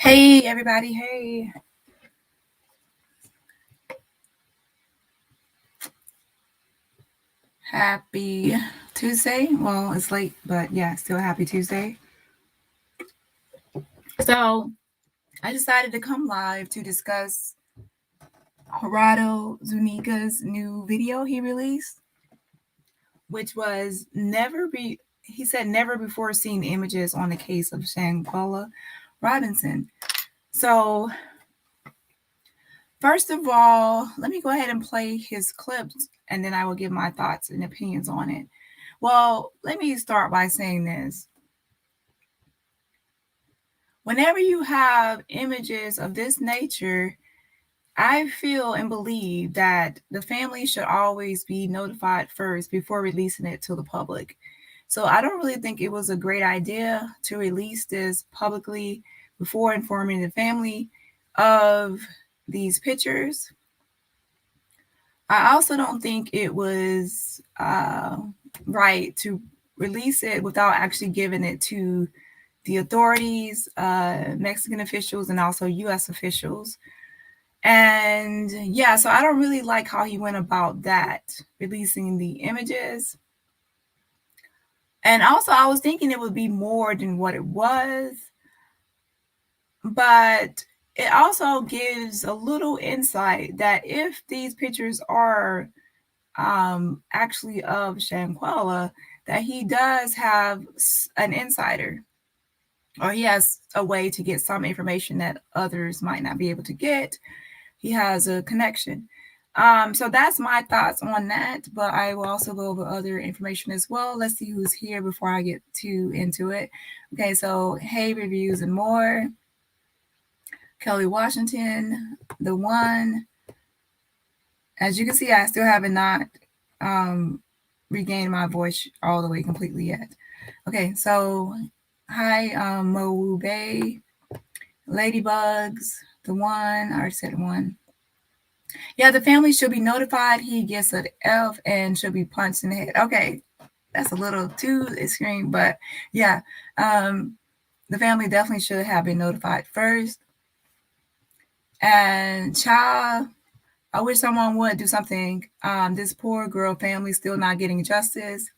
Hey, everybody. Hey. Happy Tuesday. Well, it's late, but yeah, still happy Tuesday. So, I decided to come live to discuss Gerardo Zuniga's new video he released, which was he said never before seen images on the case of Shanquella Robinson. So, first of all, let me go ahead and play his clips and then I will give my thoughts and opinions on it. Well, let me start by saying this. Whenever you have images of this nature, I feel and believe that the family should always be notified first before releasing it to the public. So I don't really think it was a great idea to release this publicly before informing the family of these pictures. I also don't think it was right to release it without actually giving it to the authorities, Mexican officials, and also U.S. officials. And yeah, so I don't really like how he went about that, releasing the images. And also, I was thinking it would be more than what it was, but it also gives a little insight that if these pictures are actually of Shanquella, that he does have an insider, or he has a way to get some information that others might not be able to get. He has a connection. So that's my thoughts on that, but I will also go over other information as well. Let's see who's here before I get too into it. Okay, so hey, reviews and more. Kelly Washington, the one. As you can see, I still haven't not regained my voice all the way completely yet. Okay, so hi, Mo Bay, Ladybugs, the one. I already said one. Yeah, the family should be notified. He gets an F and should be punched in the head. Okay, that's a little too extreme, but yeah, the family definitely should have been notified first. And child, I wish someone would do something. This poor girl family still not getting justice.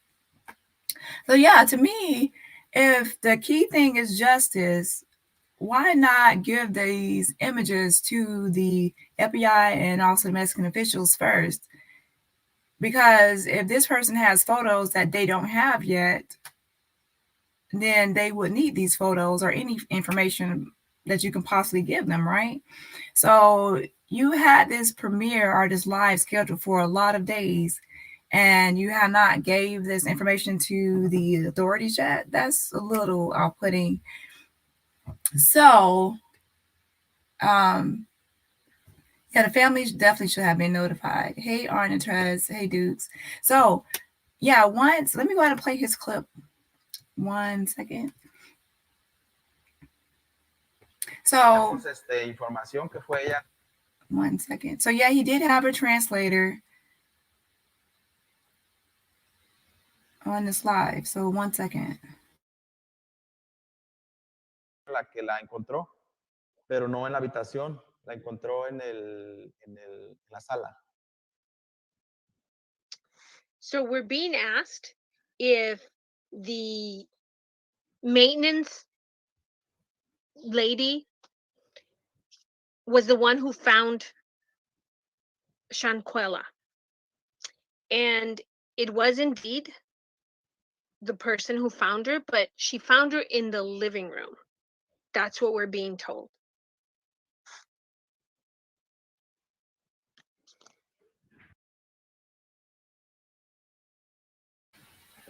So yeah, to me, if the key thing is justice, why not give these images to the FBI and also the Mexican officials first? Because if this person has photos that they don't have yet, then they would need these photos or any information that you can possibly give them, right? So you had this premiere or this live scheduled for a lot of days, and you have not gave this information to the authorities yet. That's a little off-putting. So yeah, the family definitely should have been notified. Hey, Arnitrez. Hey, Dukes. So yeah, once, let me go ahead and play his clip. 1 second. So, 1 second. So yeah, he did have a translator on this live. So 1 second. La que la encontró, pero no en la habitación, la encontró en la sala. So we're being asked if the maintenance lady was the one who found Shanquella. And it was indeed the person who found her, but she found her in the living room. That's what we're being told.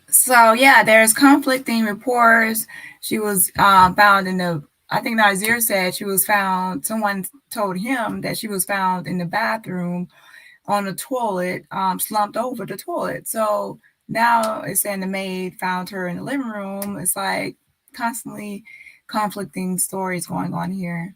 So yeah, there's conflicting reports. She was found in the, I think Nazir said she was found, someone told him that she was found in the bathroom on the toilet, slumped over the toilet. So now it's saying the maid found her in the living room. It's like constantly conflicting stories going on here.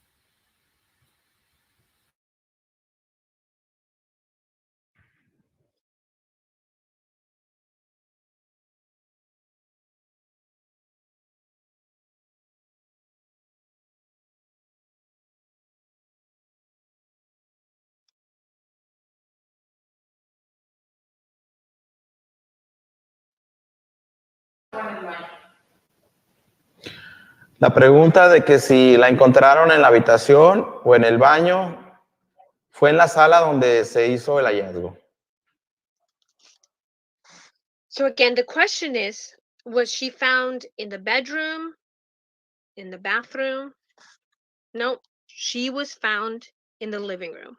La pregunta de que si la encontraron en la habitación o en el baño fue en la sala donde se hizo el hallazgo. So again, the question is, was she found in the bedroom, in the bathroom? No, she was found in the living room.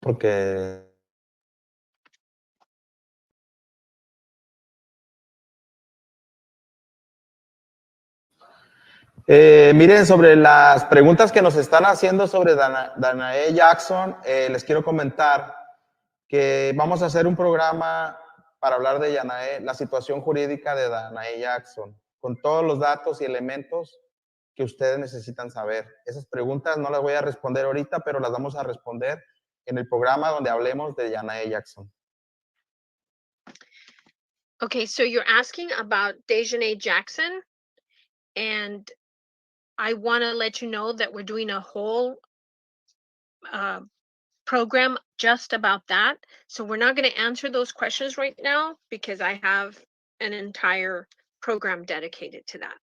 Porque miren, sobre las preguntas que nos están haciendo sobre Danae Jackson, les quiero comentar que vamos a hacer un programa para hablar de Danae, la situación jurídica de Danae Jackson, con todos los datos y elementos que ustedes necesitan saber. Esas preguntas no las voy a responder ahorita, pero las vamos a responder en el programa donde hablemos de Danae Jackson. Okay, so you're asking about Dejanay Jackson, and I want to let you know that we're doing a whole program just about that. So we're not going to answer those questions right now because I have an entire program dedicated to that.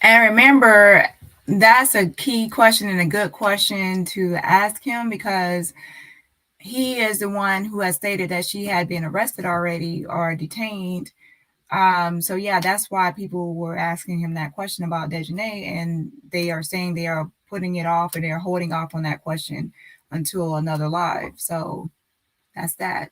And remember, that's a key question and a good question to ask him, because he is the one who has stated that she had been arrested already or detained. So yeah, that's why people were asking him that question about Dejanay, and they are saying they are putting it off, and they're holding off on that question until another live. So that's that.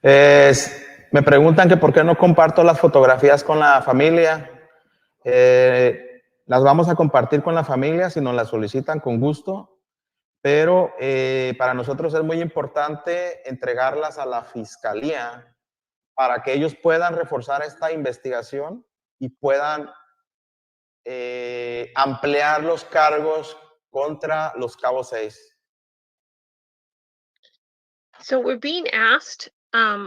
Me preguntan que por qué no comparto las fotografías con la familia. Las vamos a compartir con la familia si nos las solicitan, con gusto, pero para nosotros es muy importante entregarlas a la fiscalía para que ellos puedan reforzar esta investigación y puedan ampliar los cargos contra los cabos 6. So we're being asked,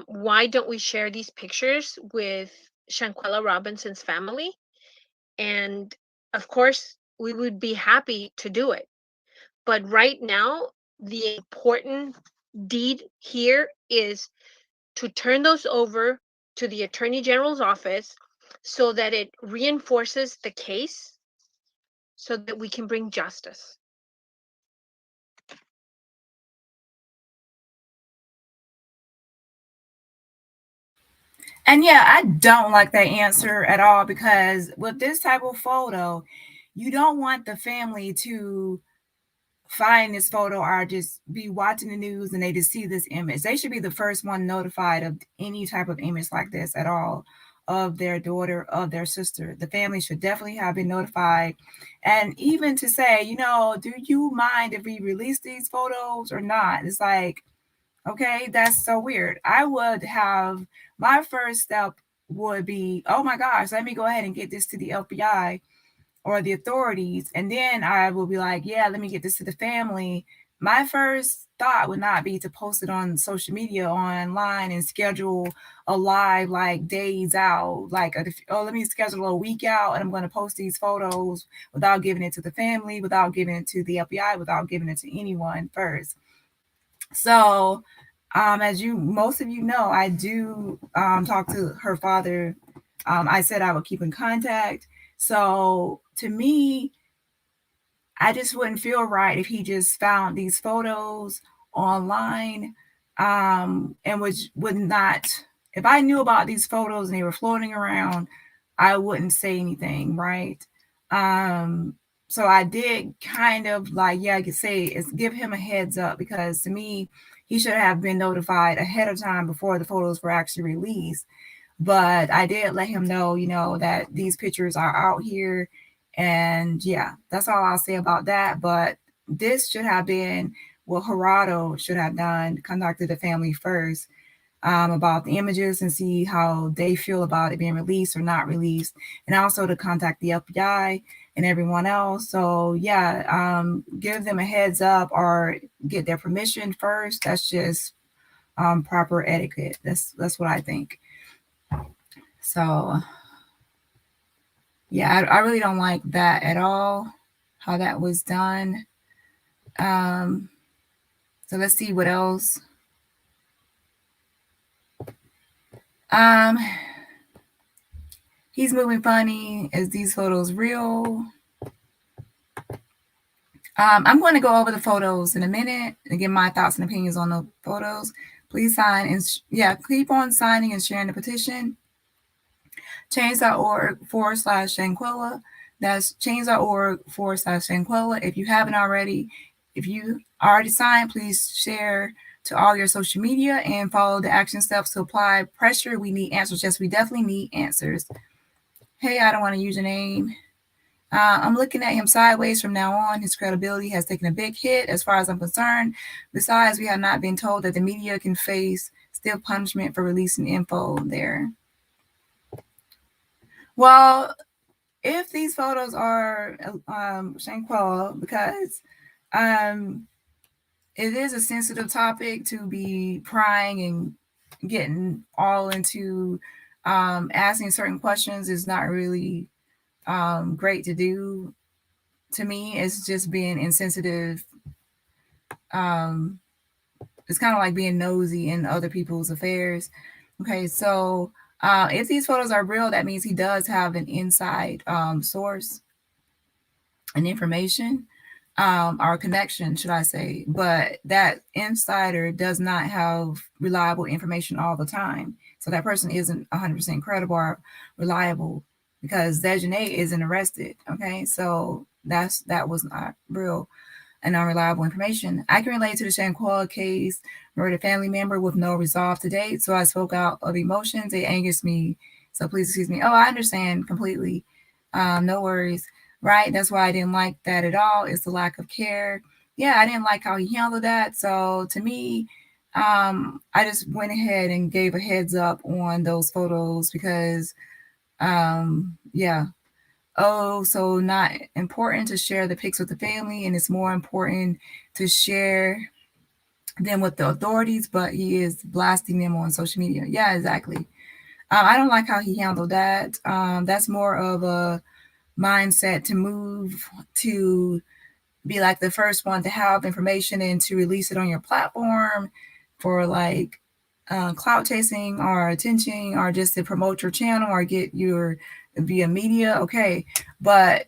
why don't we share these pictures with Shanquella Robinson's family? And of course, we would be happy to do it. But right now, the important deed here is to turn those over to the Attorney General's office so that it reinforces the case so that we can bring justice. And yeah, I don't like that answer at all, because with this type of photo, you don't want the family to find this photo or just be watching the news and they just see this image. They should be the first one notified of any type of image like this at all, of their daughter, of their sister. The family should definitely have been notified. And even to say, do you mind if we release these photos or not? It's like, okay, that's so weird. I would have, my first step would be, oh my gosh, let me go ahead and get this to the FBI or the authorities. And then I will be like, yeah, let me get this to the family. My first thought would not be to post it on social media, online, and schedule a live like days out. Like, let me schedule a week out and I'm going to post these photos without giving it to the family, without giving it to the FBI, without giving it to anyone first. So, as most of you know, I do talk to her father. I said I would keep in contact. So to me, I just wouldn't feel right if he just found these photos online, and would not. If I knew about these photos and they were floating around, I wouldn't say anything, right? So I did kind of like, I could say is give him a heads up, because to me, he should have been notified ahead of time before the photos were actually released. But I did let him know, that these pictures are out here. And yeah, that's all I'll say about that. But this should have been what Gerardo should have done, contacted the family first about the images and see how they feel about it being released or not released, and also to contact the FBI and everyone else. So yeah, give them a heads up or get their permission first. That's just proper etiquette. That's what I think. So yeah, I really don't like that at all, how that was done. So let's see what else. He's moving funny. Is these photos real? I'm going to go over the photos in a minute and give my thoughts and opinions on the photos. Please sign and keep on signing and sharing the petition. Change.org/Shanquella. That's change.org/Shanquella. If you haven't already, if you already signed, please share to all your social media and follow the action steps to apply pressure. We need answers. Yes, we definitely need answers. Hey, I don't want to use your name. I'm looking at him sideways from now on. His credibility has taken a big hit as far as I'm concerned. Besides, we have not been told that the media can face stiff punishment for releasing info there. Well, if these photos are Shanquella, because it is a sensitive topic to be prying and getting all into asking certain questions is not really great to do. To me, it's just being insensitive. It's kind of like being nosy in other people's affairs. Okay, so if these photos are real, that means he does have an inside source and information, or connection, should I say. But that insider does not have reliable information all the time. So that person isn't 100% credible or reliable because Dejanay isn't arrested. Okay, so that was not real and unreliable information. I can relate to the Shanquella case, murdered family member with no resolve to date. So I spoke out of emotions. It angers me. So please excuse me. Oh, I understand completely. No worries. Right. That's why I didn't like that at all. It's the lack of care. Yeah, I didn't like how he handled that. So to me, I just went ahead and gave a heads up on those photos because, yeah. Oh, so not important to share the pics with the family, and it's more important to share them with the authorities, but he is blasting them on social media. Yeah, exactly. I don't like how he handled that. That's more of a mindset to move to be like the first one to have information and to release it on your platform for like clout chasing or attention or just to promote your channel or get your via media. Okay, but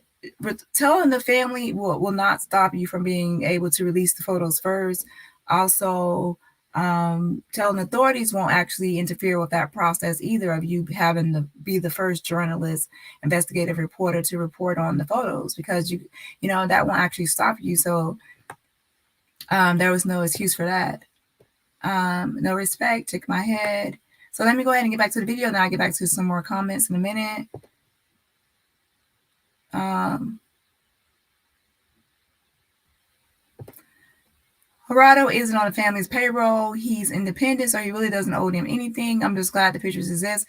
telling the family will not stop you from being able to release the photos first. Also, telling authorities won't actually interfere with that process either of you having to be the first journalist, investigative reporter to report on the photos because you know that won't actually stop you. So there was no excuse for that. No respect, check my head. So let me go ahead and get back to the video, and then I'll get back to some more comments in a minute. Gerardo isn't on the family's payroll. He's independent, so he really doesn't owe them anything. I'm just glad the pictures exist.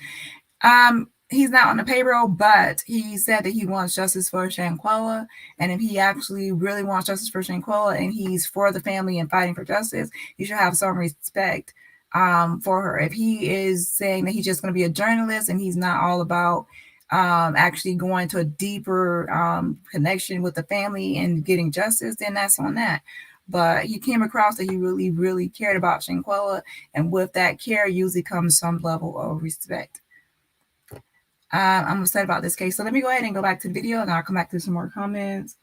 He's not on the payroll, but he said that he wants justice for Shanquella. And if he actually really wants justice for Shanquella and he's for the family and fighting for justice, he should have some respect for her. If he is saying that he's just going to be a journalist and he's not all about actually going to a deeper connection with the family and getting justice, then that's on that. But he came across that he really, really cared about Shanquella. And with that care usually comes some level of respect. I'm upset about this case. So let me go ahead and go back to the video and I'll come back to some more comments.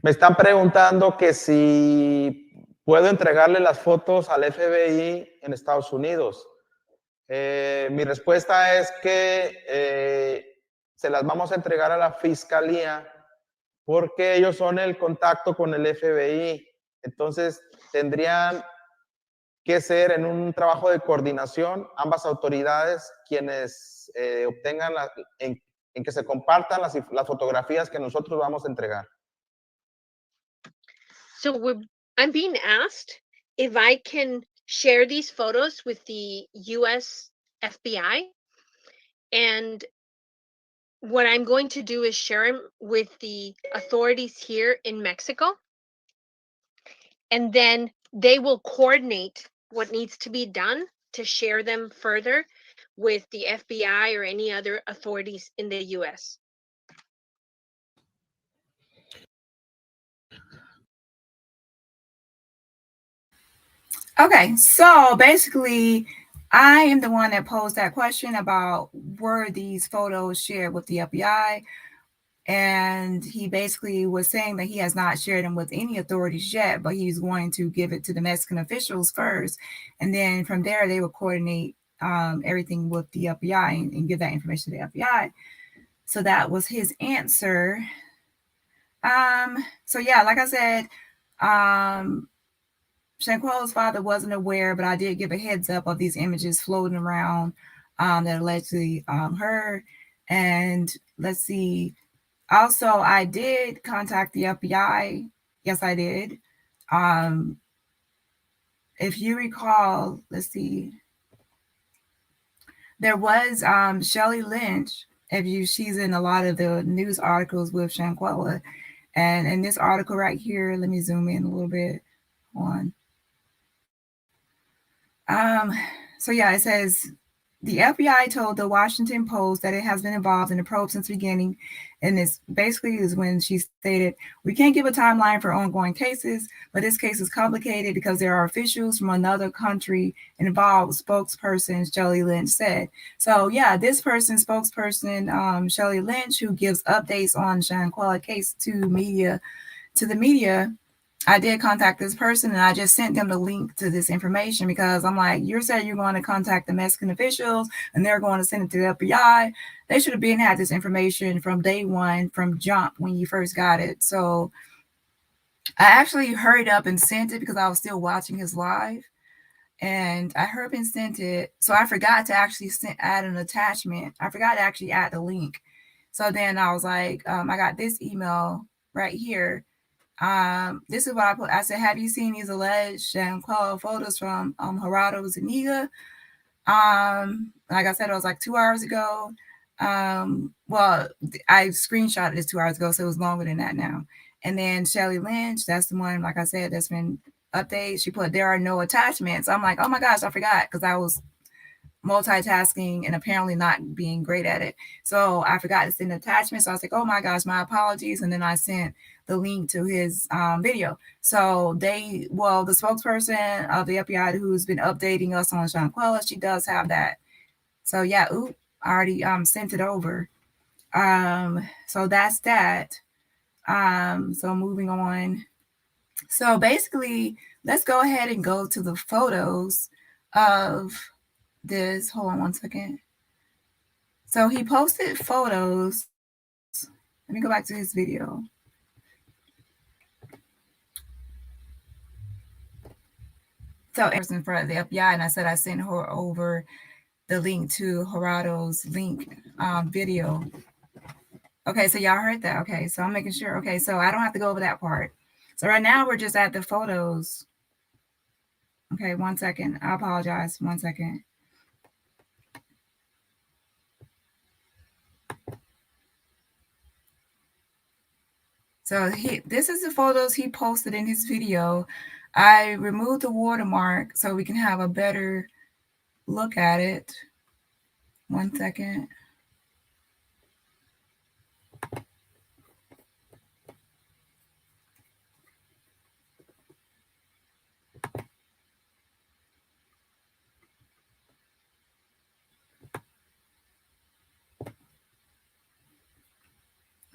Me están preguntando que si puedo entregarle las fotos al FBI en Estados Unidos. Mi respuesta es que se las vamos a entregar a la fiscalía porque ellos son el contacto con el FBI. Entonces, tendrían que ser en un trabajo de coordinación ambas autoridades quienes obtengan en que se compartan las fotografías que nosotros vamos a entregar. So I'm being asked if I can share these photos with the US FBI, and what I'm going to do is share them with the authorities here in Mexico, and then they will coordinate what needs to be done to share them further with the FBI or any other authorities in the US. Okay, so basically, I am the one that posed that question about were these photos shared with the FBI? And he basically was saying that he has not shared them with any authorities yet, but he's going to give it to the Mexican officials first. And then from there, they will coordinate everything with the FBI and give that information to the FBI. So that was his answer. So yeah, like I said, Shanquella's father wasn't aware, but I did give a heads up of these images floating around that allegedly her. And let's see. Also, I did contact the FBI. Yes, I did. If you recall, let's see. There was Shelley Lynch. She's in a lot of the news articles with Shanquella. And in this article right here, let me zoom in a little bit on. So yeah, it says the FBI told the Washington Post that it has been involved in the probe since the beginning. And this basically is when she stated, we can't give a timeline for ongoing cases, but this case is complicated because there are officials from another country involved, spokesperson Shelley Lynch said. So yeah, this spokesperson, Shelley Lynch, who gives updates on Shanquella case to the media, I did contact this person and I just sent them the link to this information because I'm like, you said you're going to contact the Mexican officials and they're going to send it to the FBI. They should have been had this information from day one, from jump when you first got it. So I actually hurried up and sent it because I was still watching his live. And I hurried up and sent it. So I forgot to actually add an attachment. I forgot to actually add the link. So then I was like, I got this email right here. This is what I put. I said, have you seen these alleged Shanquella photos from Gerardo, Zuniga? Like I said, it was like 2 hours ago. Well, I screenshotted this 2 hours ago, so it was longer than that now. And then Shelley Lynch, that's the one, like I said, that's been updated. She put, there are no attachments. I'm like, oh my gosh, I forgot because I was multitasking and apparently not being great at it. So I forgot to send attachments. So I was like, oh my gosh, my apologies. And then I sent the link to his video. So the spokesperson of the FBI who's been updating us on Shanquella, she does have that. So yeah, I already sent it over. So that's that. So moving on. So basically, let's go ahead and go to the photos of this. Hold on one second. So he posted photos. Let me go back to his video. So in front of the FBI, and I said I sent her over the link to Gerardo's link video. Okay, so y'all heard that. Okay, so I'm making sure. Okay, so I don't have to go over that part. So right now we're just at the photos. Okay, 1 second. I apologize. 1 second. So this is the photos he posted in his video. I removed the watermark so we can have a better look at it. 1 second.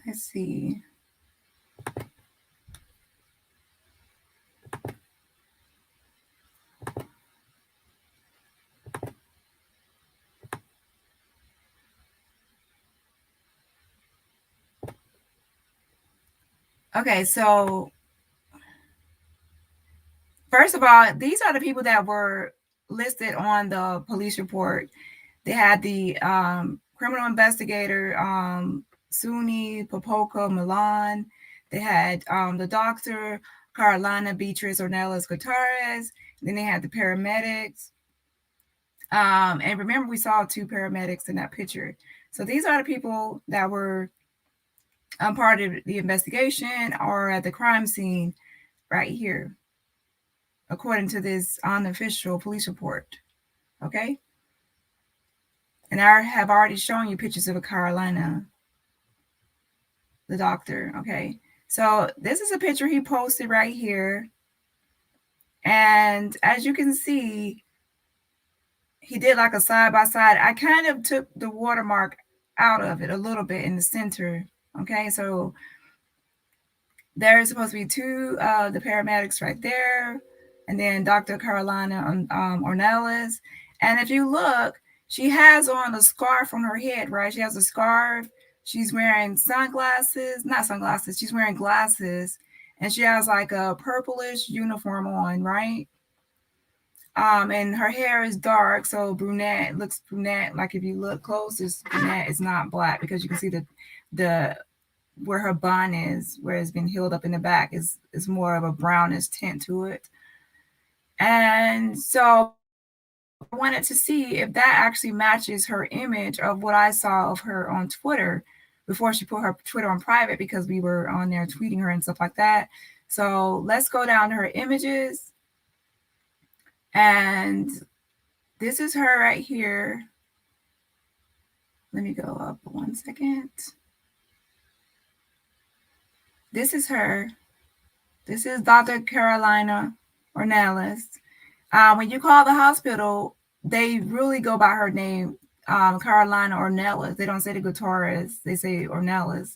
Let's see. Okay, so first of all, these are the people that were listed on the police report. They had the criminal investigator, Suni Popoca Milan. They had the doctor, Carolina Beatriz Ornelas Gutierrez. Then they had the paramedics. And remember, we saw 2 paramedics in that picture. So these are the people that were part of the investigation or at the crime scene right here, according to this unofficial police report. Okay. And I have already shown you pictures of a Carolina, the doctor. Okay. So this is a picture he posted right here. And as you can see, he did like a side by side. I kind of took the watermark out of it a little bit in the center. Okay. So there's supposed to be 2 the paramedics right there. And then Dr. Carolina Ornelas. And if you look, she has on a scarf on her head, right? She has a scarf. She's wearing sunglasses, not sunglasses. She's wearing glasses. And she has like a purplish uniform on, right? And her hair is dark, so brunette, looks brunette. Like if you look close, it's brunette. It's not black because you can see the where her bun is, where it's been healed up in the back, is more of a brownish tint to it. And so I wanted to see if that actually matches her image of what I saw of her on Twitter before she put her Twitter on private, because we were on there tweeting her and stuff like that. So let's go down to her images. And this is her right here. Let me go up 1 second. This is her. This is Dr. Carolina Ornelas. When you call the hospital, they really go by her name, Carolina Ornelas. They don't say the Gutierrez. They say Ornelas.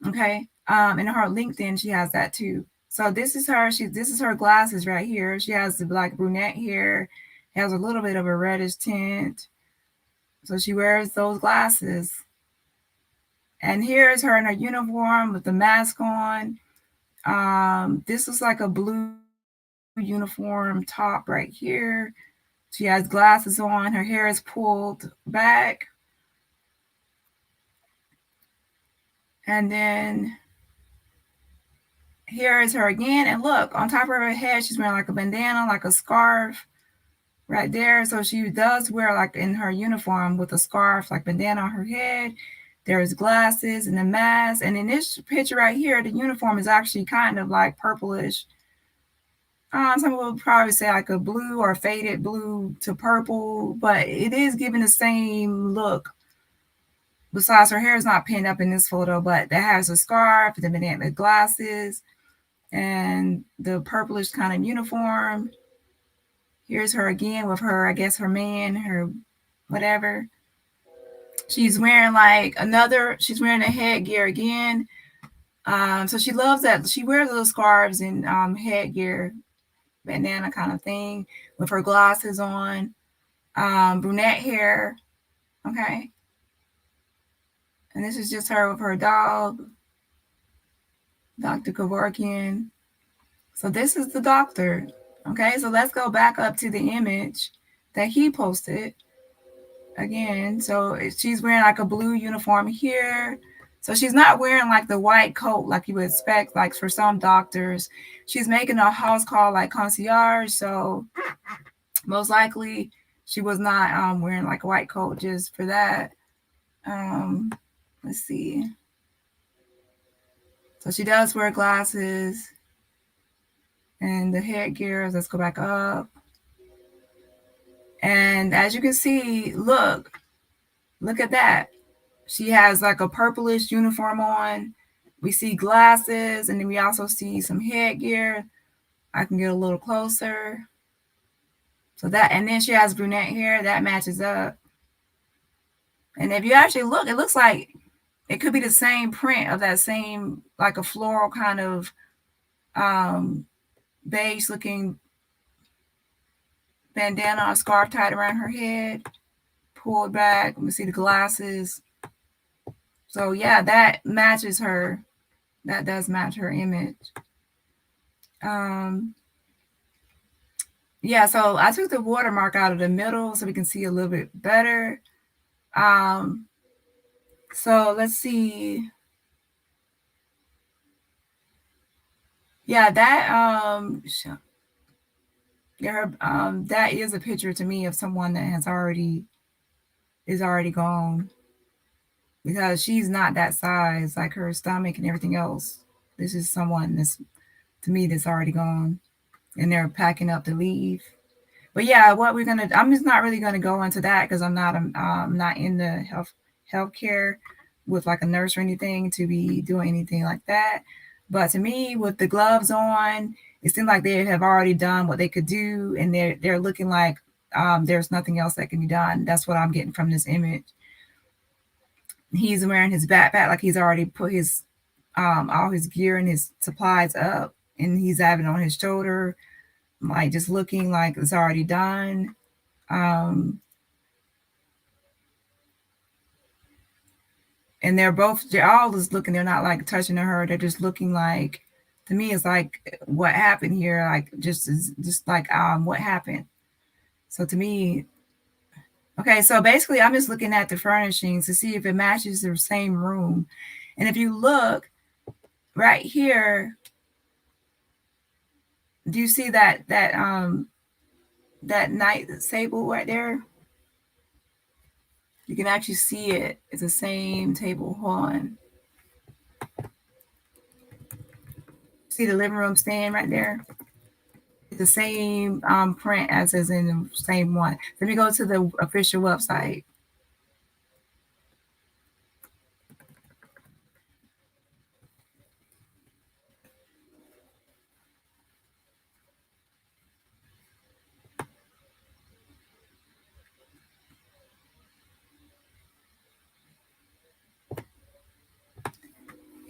Okay. And her LinkedIn, she has that too. So this is her. This is her glasses right here. She has the black brunette hair. Has a little bit of a reddish tint. So she wears those glasses. And here's her in her uniform with the mask on. This is like a blue uniform top right here. She has glasses on. Her hair is pulled back. And then here is her again. And look, on top of her head, she's wearing like a bandana, like a scarf right there. So she does wear, like in her uniform with a scarf, like bandana on her head. There's glasses and a mask. And in this picture right here, the uniform is actually kind of like purplish. Some people would probably say like a blue or faded blue to purple, but it is giving the same look. Besides, her hair is not pinned up in this photo, but that has a scarf, the bandana glasses, and the purplish kind of uniform. Here's her again with her, I guess, her man, her whatever. She's wearing she's wearing a headgear again. So she loves that. She wears little scarves and headgear, bandana kind of thing, with her glasses on, brunette hair. Okay. And this is just her with her dog, Dr. Kevorkian. So this is the doctor. Okay, so let's go back up to the image that he posted again. So she's wearing like a blue uniform here. So she's not wearing like the white coat like you would expect, like for some doctors. She's making a house call like concierge. So most likely she was not wearing like a white coat just for that. Let's see. So she does wear glasses and the headgear. Let's go back up. And as you can see, look at that. She has like a purplish uniform on. We see glasses, and then we also see some headgear. I can get a little closer. So that, and then she has brunette hair. That matches up. And if you actually look, it looks like it could be the same print of that same, like a floral kind of beige looking bandana or scarf tied around her head, pulled back. Let me see the glasses. So yeah, that matches her. That does match her image. Yeah, so I took the watermark out of the middle so we can see a little bit better. So let's see. Yeah, that is a picture to me of someone that is already gone, because she's not that size, like her stomach and everything else. This is someone that's, to me, that's already gone, and they're packing up to leave. But yeah, I'm just not really gonna go into that because I'm not in the healthcare with like a nurse or anything to be doing anything like that. But to me, with the gloves on, it seemed like they have already done what they could do, and they're looking like there's nothing else that can be done. That's what I'm getting from this image. He's wearing his backpack like he's already put his all his gear and his supplies up, and he's having it on his shoulder, like just looking like it's already done. Um, and they're all just looking, they're not like touching her, they're just looking like, to me, it's like, what happened here? Like, just like, what happened? So to me, okay, so basically I'm just looking at the furnishings to see if it matches the same room. And if you look right here, do you see that night table right there? You can actually see it. It's the same table. Hold on. See the living room stand right there? It's the same print as is in the same one. Let me go to the official website.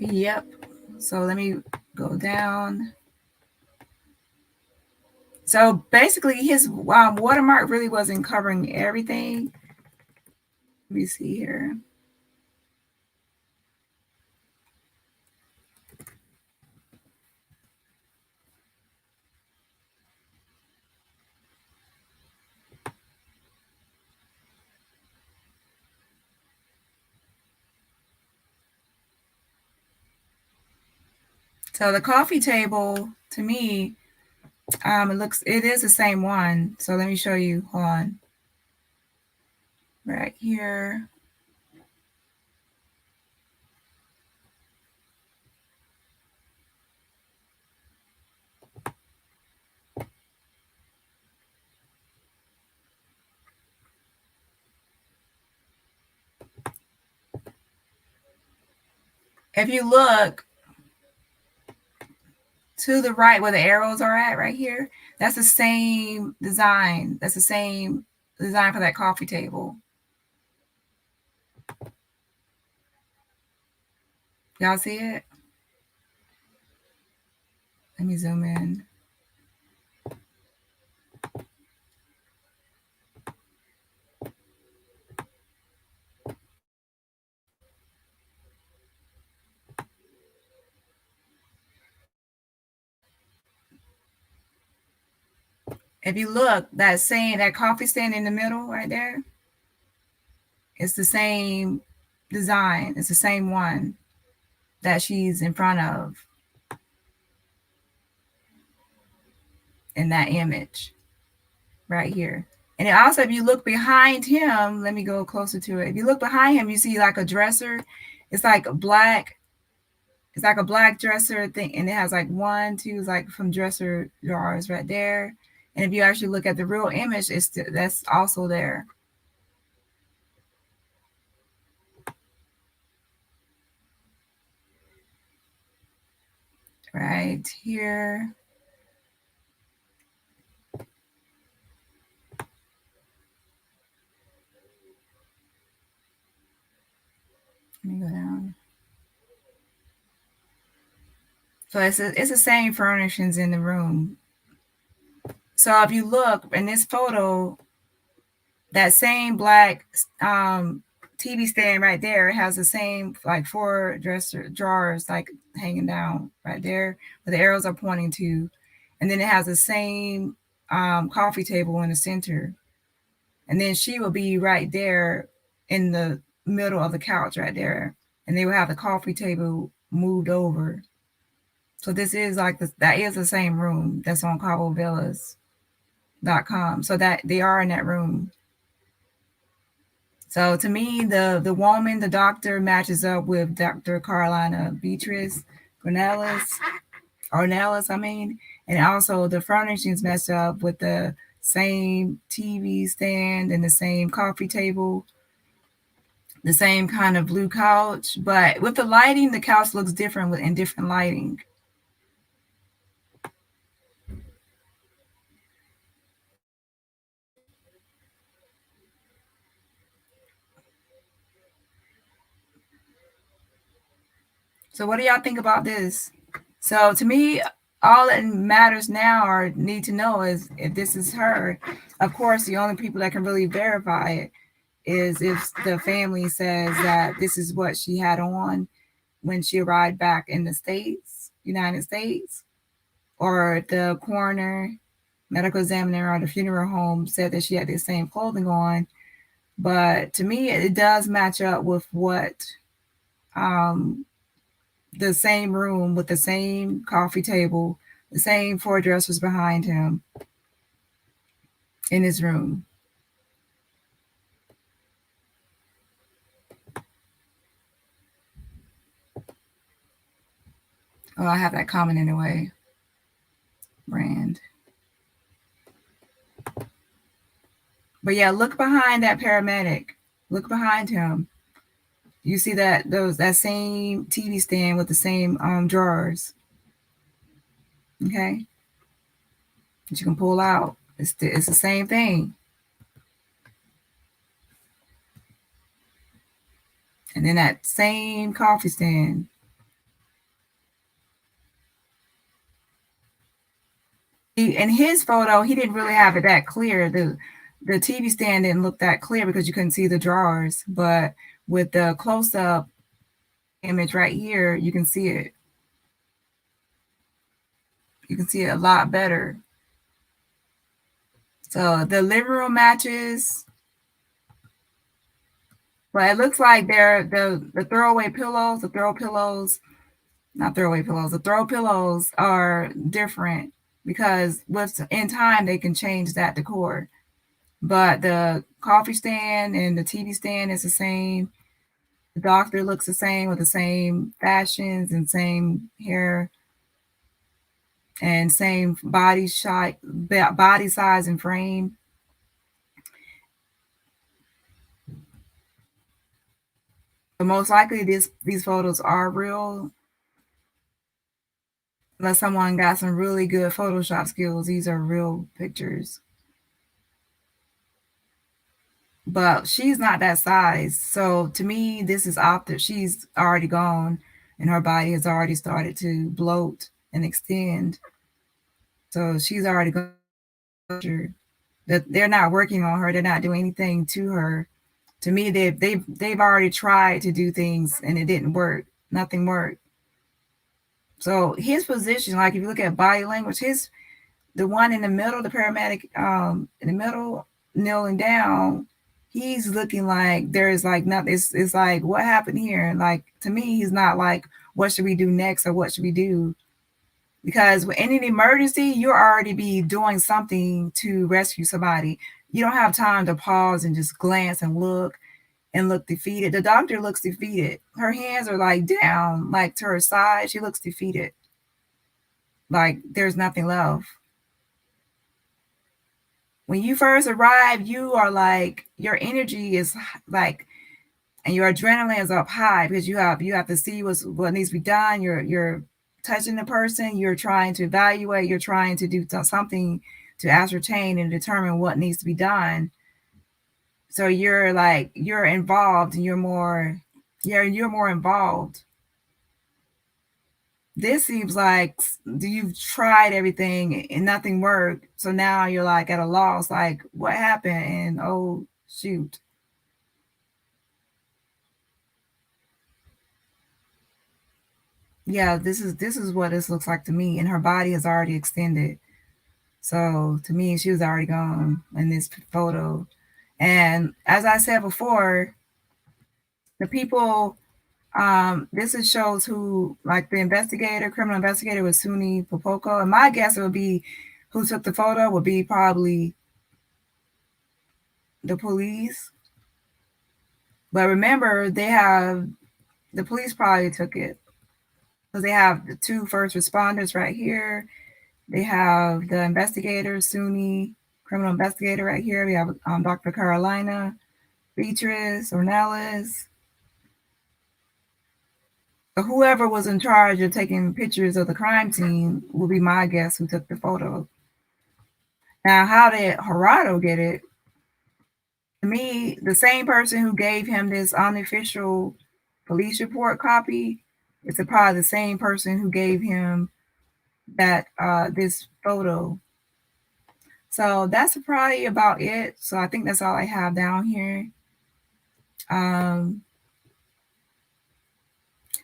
Yep. So let me go down. So basically, his watermark really wasn't covering everything. Let me see here. So the coffee table, to me, it is the same one. So let me show you. Hold on. Right here. If you look to the right where the arrows are at right here, that's the same design. That's the same design for that coffee table. Y'all see it? Let me zoom in. If you look, that coffee stand in the middle right there, it's the same design. It's the same one that she's in front of in that image right here. And also, if you look behind him, let me go closer to it. If you look behind him, you see like a dresser. It's like a black dresser thing, and it has like 1, 2, like from dresser drawers right there. And if you actually look at the real image, that's also there. Right here. Let me go down. So it's the same furnishings in the room. So if you look in this photo, that same black TV stand right there, it has the same like 4 dresser drawers like hanging down right there where the arrows are pointing to. And then it has the same coffee table in the center, and then she will be right there in the middle of the couch right there, and they will have the coffee table moved over. So this is like that is the same room that's on CaboVillas.com. So that they are in that room. So to me, the woman, the doctor matches up with Dr. Carolina Beatrice Ornelas, I mean, and also the furnishings match up with the same TV stand and the same coffee table, the same kind of blue couch. But with the lighting, the couch looks different in different lighting. So what do y'all think about this? So to me, all that matters now or need to know is if this is her. Of course, the only people that can really verify it is if the family says that this is what she had on when she arrived back in the States, United States, or the coroner, medical examiner, or the funeral home said that she had the same clothing on. But to me, it does match up with what the same room with the same coffee table, the same 4 dressers behind him in his room. Oh, I have that comment in a way. Brand. But yeah, look behind that paramedic. Look behind him. You see that same TV stand with the same drawers. Okay, that you can pull out. It's the same thing. And then that same coffee stand. In his photo, he didn't really have it that clear. The TV stand didn't look that clear because you couldn't see the drawers. But with the close-up image right here, you can see it. You can see it a lot better. So the living room matches. But it looks like they're the throwaway pillows, the throw pillows, not throwaway pillows, the throw pillows are different because in time they can change that decor. But the coffee stand and the TV stand is the same. The doctor looks the same with the same fashions and same hair and same body size and frame. But most likely these photos are real. Unless someone got some really good Photoshop skills, these are real pictures. But she's not that size. So to me, this is optic. She's already gone and her body has already started to bloat and extend. So she's already gone. That they're not working on her. They're not doing anything to her. To me, they've already tried to do things and it didn't work. Nothing worked. So his position, like if you look at body language, the one in the middle, the paramedic in the middle, kneeling down, he's looking like there's like nothing. It's like, what happened here? Like to me, he's not like, what should we do next or what should we do? Because with any emergency, you'll already be doing something to rescue somebody. You don't have time to pause and just glance and look defeated. The doctor looks defeated. Her hands are like down, like to her side. She looks defeated. Like there's nothing left. When you first arrive, you are like, your energy is like, and your adrenaline is up high because you have to see what needs to be done. You're touching the person. You're trying to evaluate. You're trying to do something to ascertain and determine what needs to be done. So you're involved and you're more involved. This seems like you've tried everything and nothing worked. So now you're like at a loss, like what happened? And oh shoot. Yeah, this is what this looks like to me. And her body is already extended. So to me, she was already gone in this photo. And as I said before, the people, this is shows who, like the investigator, criminal investigator was Suni Popoko. And my guess would be who took the photo would be probably the police. But remember, the police probably took it. Because they have the two first responders right here. They have the investigator, SUNY criminal investigator right here. We have Dr. Carolina, Beatrice, Ornelas. So whoever was in charge of taking pictures of the crime scene will be my guess who took the photo. Now, how did Gerardo get it? To me, the same person who gave him this unofficial police report copy is probably the same person who gave him that this photo. So that's probably about it. So I think that's all I have down here.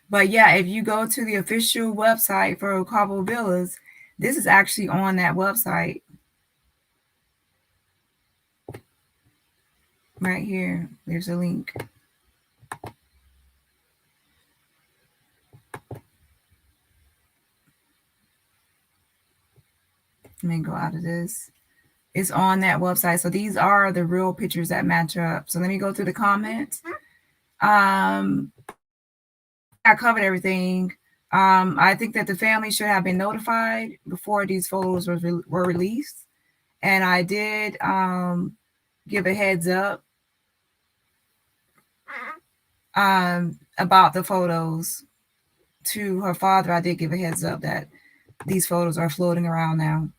But yeah, if you go to the official website for Cabo Villas, this is actually on that website. Right here, there's a link. Let me go out of this. It's on that website. So these are the real pictures that match up. So let me go through the comments. I covered everything. I think that the family should have been notified before these photos were released. And I did give a heads up about the photos to her father. I did give a heads up that these photos are floating around now.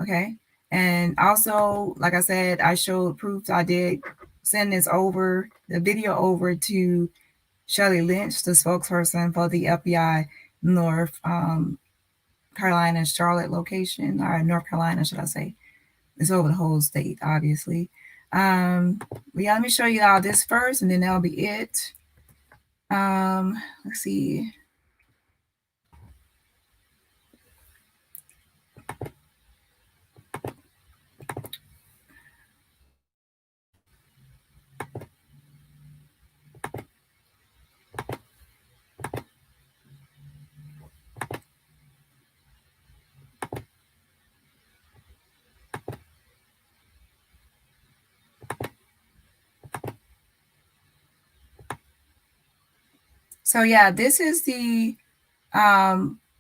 Okay. And also, like I said, I showed proofs. I did send the video over to Shelley Lynch, the spokesperson for the FBI North Carolina, Charlotte location, or North Carolina, should I say. It's over the whole state, obviously. Yeah, let me show you all this first, and then that'll be it. Let's see. So yeah, this is the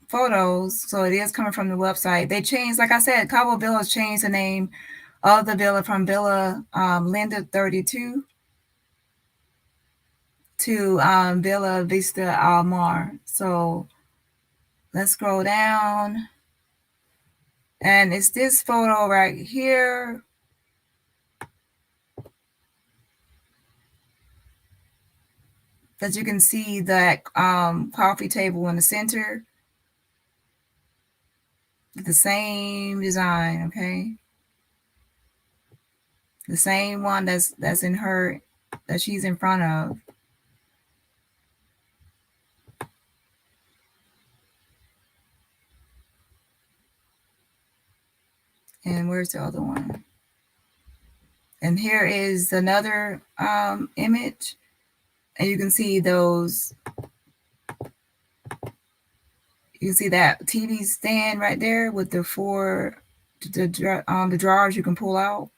photos. So it is coming from the website. They changed, like I said, Cabo Villas changed the name of the villa from Villa Linda 32 to Villa Vista Almar. So let's scroll down. And it's this photo right here. That you can see that coffee table in the center. The same design, okay? The same one that's in her, that she's in front of. And where's the other one? And here is another image. And you can see those. You can see that TV stand right there with the the drawers you can pull out.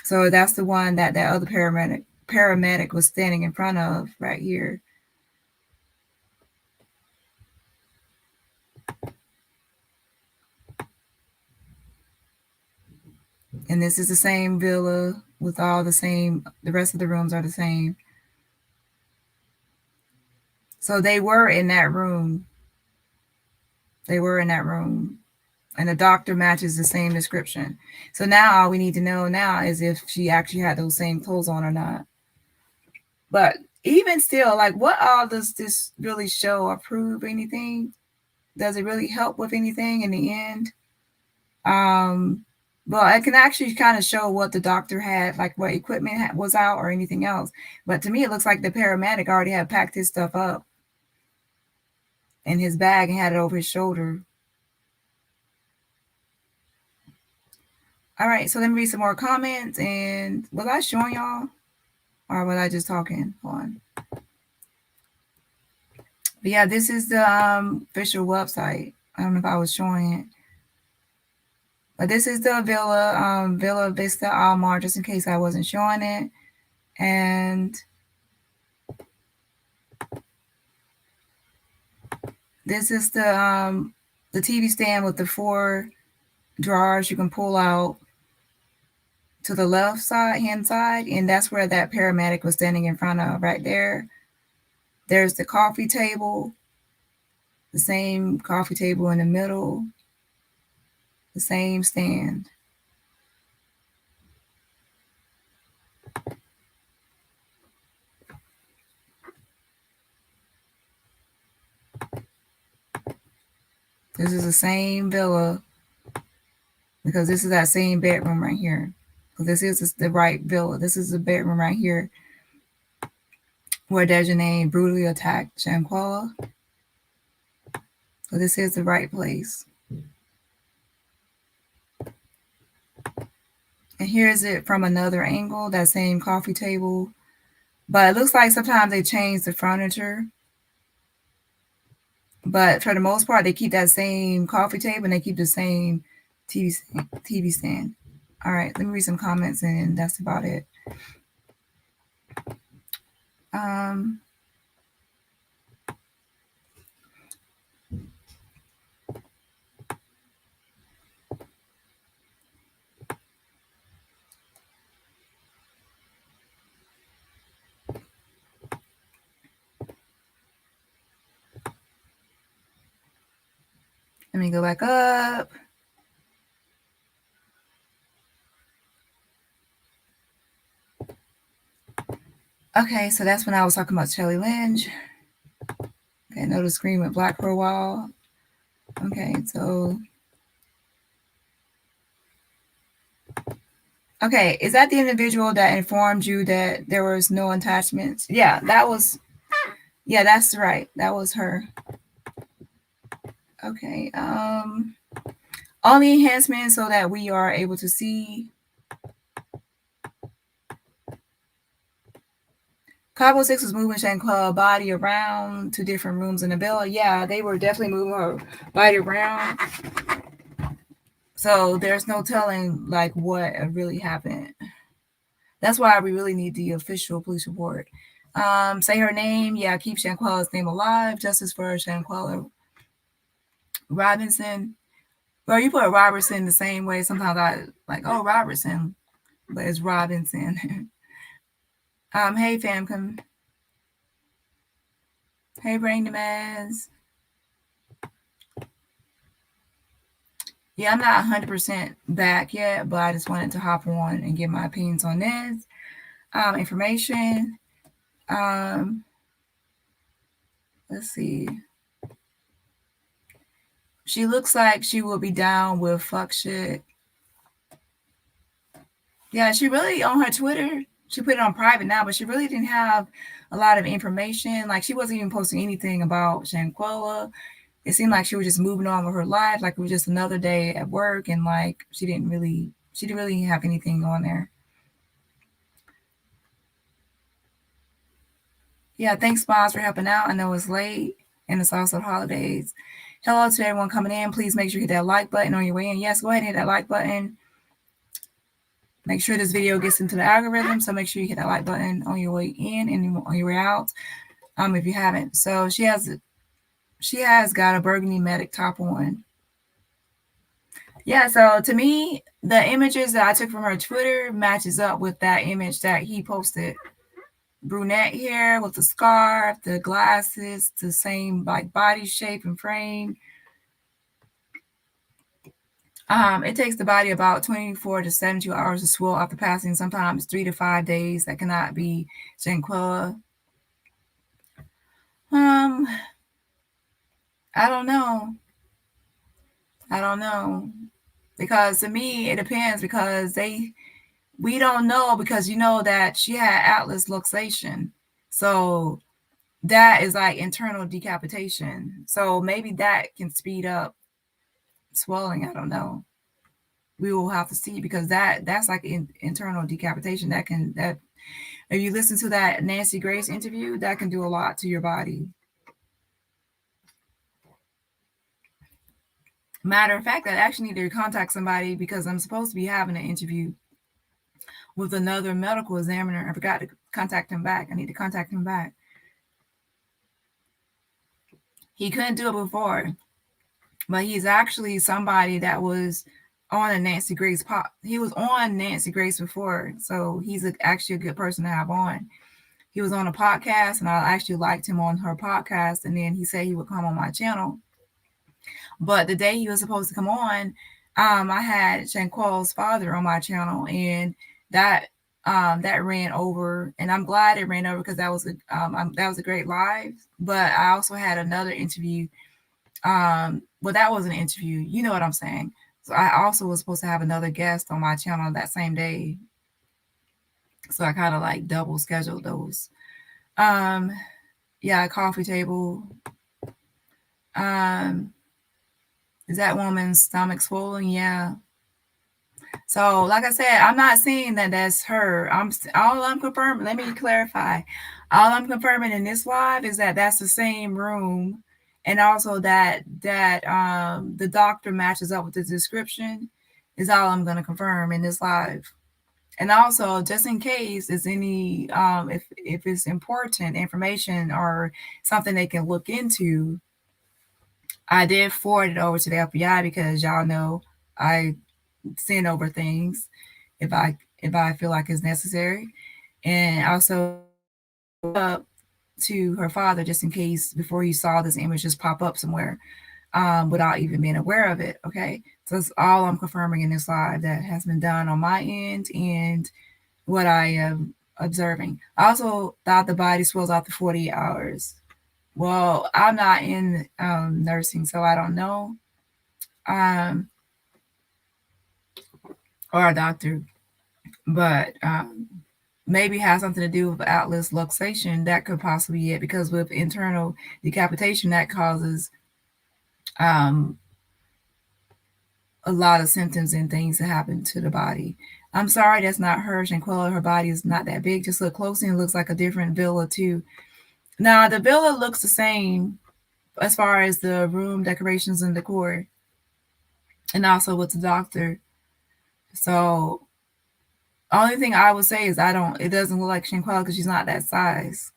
So that's the one that other paramedic was standing in front of right here. And this is the same villa with all the rest of the rooms are the same. So they were in that room. And the doctor matches the same description. So now all we need to know now is if she actually had those same clothes on or not. But even still, like, what all does this really show or prove anything? Does it really help with anything in the end? Well, it can actually kind of show what the doctor had, like what equipment was out or anything else. But to me, it looks like the paramedic already had packed his stuff up in his bag and had it over his shoulder. All right, so let me read some more comments. And was I showing y'all, or was I just talking? Hold on. But yeah, this is the official website. I don't know if I was showing it, but this is the Villa Vista Almar, just in case I wasn't showing it. And this is the TV stand with the 4 drawers you can pull out to the left side, hand side, and that's where that paramedic was standing in front of, right there. There's the coffee table, the same coffee table in the middle, the same stand. This is the same villa, because this is that same bedroom right here. So this is the right villa. This is the bedroom right here where Dejanay brutally attacked Shanquella. So this is the right place. And here's it from another angle, that same coffee table. But it looks like sometimes they change the furniture. But for the most part, they keep that same coffee table and they keep the same TV stand. All right, let me read some comments and that's about it. Let me go back up. Okay, so that's when I was talking about Shelly Lynch. Okay, I know the screen went black for a while. Okay, so. Okay, is that the individual that informed you that there was no attachments? Yeah, that's right. That was her. Okay, all the enhancements so that we are able to see. Cabo 6 was moving Shanquella's body around to different rooms in the villa. Yeah, they were definitely moving her body around. So there's no telling like what really happened. That's why we really need the official police report. Say her name. Yeah, keep Shanquella's name alive. Justice for Shanquella Robinson. Well, you put Robertson the same way. Sometimes I like, oh, Robertson, but it's Robinson. Hey, Famcom. Hey, Brain Demands. Yeah, I'm not 100% back yet, but I just wanted to hop on and give my opinions on this information. Let's see. She looks like she will be down with fuck shit. Yeah, she really, on her Twitter, she put it on private now, but she really didn't have a lot of information. Like, she wasn't even posting anything about Shanquella. It seemed like she was just moving on with her life, like it was just another day at work, and like she didn't really have anything on there. Yeah, thanks, Boss, for helping out. I know it's late and it's also the holidays. Hello to everyone coming in. Please make sure you hit that like button on your way in. Yes, go ahead and hit that like button. Make sure this video gets into the algorithm, so make sure you hit that like button on your way in and on your way out. If you haven't. So she has got a burgundy medic top on. Yeah, so to me, the images that I took from her Twitter matches up with that image that he posted. Brunette hair with the scarf, the glasses, the same like body shape and frame. It takes the body about 24 to 72 hours to swell after passing, sometimes 3 to 5 days. That cannot be Shanquella. I don't know. Because to me, it depends, because we don't know, because you know that she had atlas luxation. So that is like internal decapitation. So maybe that can speed up swelling. I don't know. we will have to see, because that's like internal decapitation. That if you listen to that Nancy Grace interview, that can do a lot to your body. Matter of fact, I actually need to contact somebody because I'm supposed to be having an interview with another medical examiner. I forgot to contact him back. I need to contact him back. He couldn't do it before, but he's actually somebody that was on a Nancy Grace He was on Nancy Grace before, so he's actually a good person to have on. He was on a podcast, and I actually liked him on her podcast, and then he said he would come on my channel. But the day he was supposed to come on, I had Shanquella's father on my channel, and that ran over, and I'm glad it ran over because that was a great live. But I also had another interview. Well, that was an interview. You know what I'm saying? So I also was supposed to have another guest on my channel that same day. So I kind of like double scheduled those. Yeah, coffee table. Is that woman's stomach swollen? Yeah. So, like I said, I'm not saying that that's her. All I'm confirming. Let me clarify. All I'm confirming in this live is that that's the same room, and also that the doctor matches up with the description. Is all I'm going to confirm in this live. And also, just in case it's any, if it's important information or something they can look into, I did forward it over to the FBI because y'all know I send over things if I feel like it's necessary, and also up to her father just in case before he saw this image just pop up somewhere without even being aware of it. Okay, so that's all I'm confirming in this live that has been done on my end and what I am observing. I also thought the body swells after 48 hours. Well, I'm not in nursing, so I don't know. Or a doctor, but maybe has something to do with atlas luxation. That could possibly be it, because with internal decapitation, that causes a lot of symptoms and things that happen to the body. I'm sorry, that's not her, Shanquella. Her body is not that big. Just look closely, and it looks like a different villa too. Now, the villa looks the same as far as the room decorations and decor, and also with the doctor. So, only thing I would say is it doesn't look like Shanquella because she's not that size.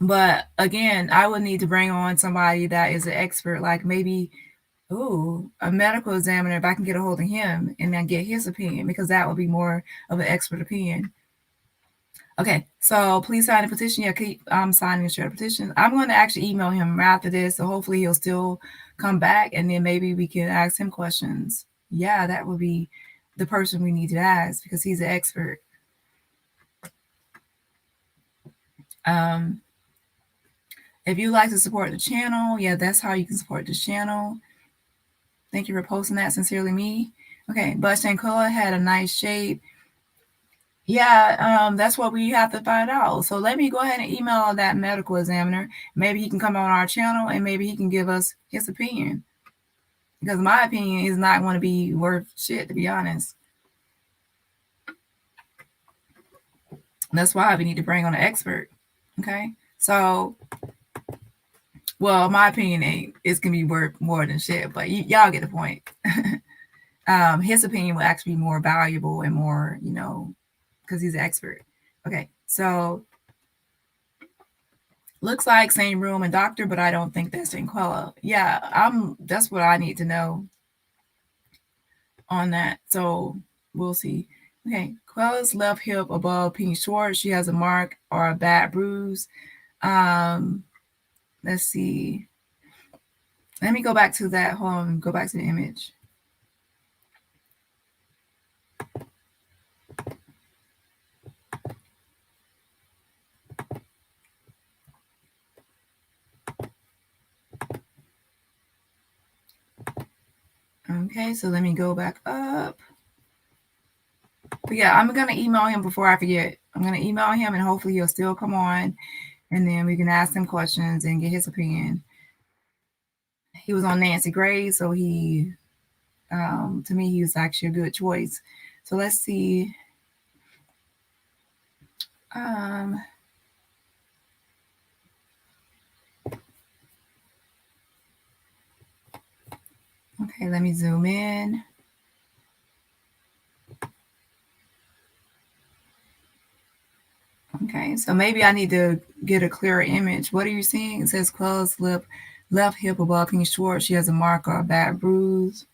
But again, I would need to bring on somebody that is an expert, like maybe, a medical examiner, if I can get a hold of him and then get his opinion, because that would be more of an expert opinion. Okay, so please sign the petition. Yeah, keep signing and share the petition. I'm going to actually email him after this, so hopefully he'll still come back, and then maybe we can ask him questions. Yeah, that would be the person we need to ask because he's an expert. If you'd like to support the channel, yeah, that's how you can support this channel. Thank you for posting that. Sincerely, me. Okay, but Shanquella had a nice shape. Yeah, that's what we have to find out. So let me go ahead and email that medical examiner. Maybe he can come on our channel and maybe he can give us his opinion. Because my opinion is not going to be worth shit, to be honest. That's why we need to bring on an expert. Okay, so, well, my opinion ain't, it's going to be worth more than shit, but y'all get the point. His opinion will actually be more valuable and more, because he's an expert. Okay, so looks like same room and doctor, but I don't think that's Shanquella. Yeah, that's what I need to know on that. So we'll see. Okay, Quella's left hip above pink shorts. She has a mark or a bad bruise. Let's see. Let me go back to that. Hold on, go back to the image. Okay, so let me go back up. But yeah, I'm going to email him before I forget. I'm going to email him and hopefully he'll still come on, and then we can ask him questions and get his opinion. he was on Nancy Grace, so he, to me, he was actually a good choice. So let's see. Okay, let me zoom in. Okay, so maybe I need to get a clearer image. What are you seeing? It says closed lip, left hip above being short. She has a mark or a bad bruise.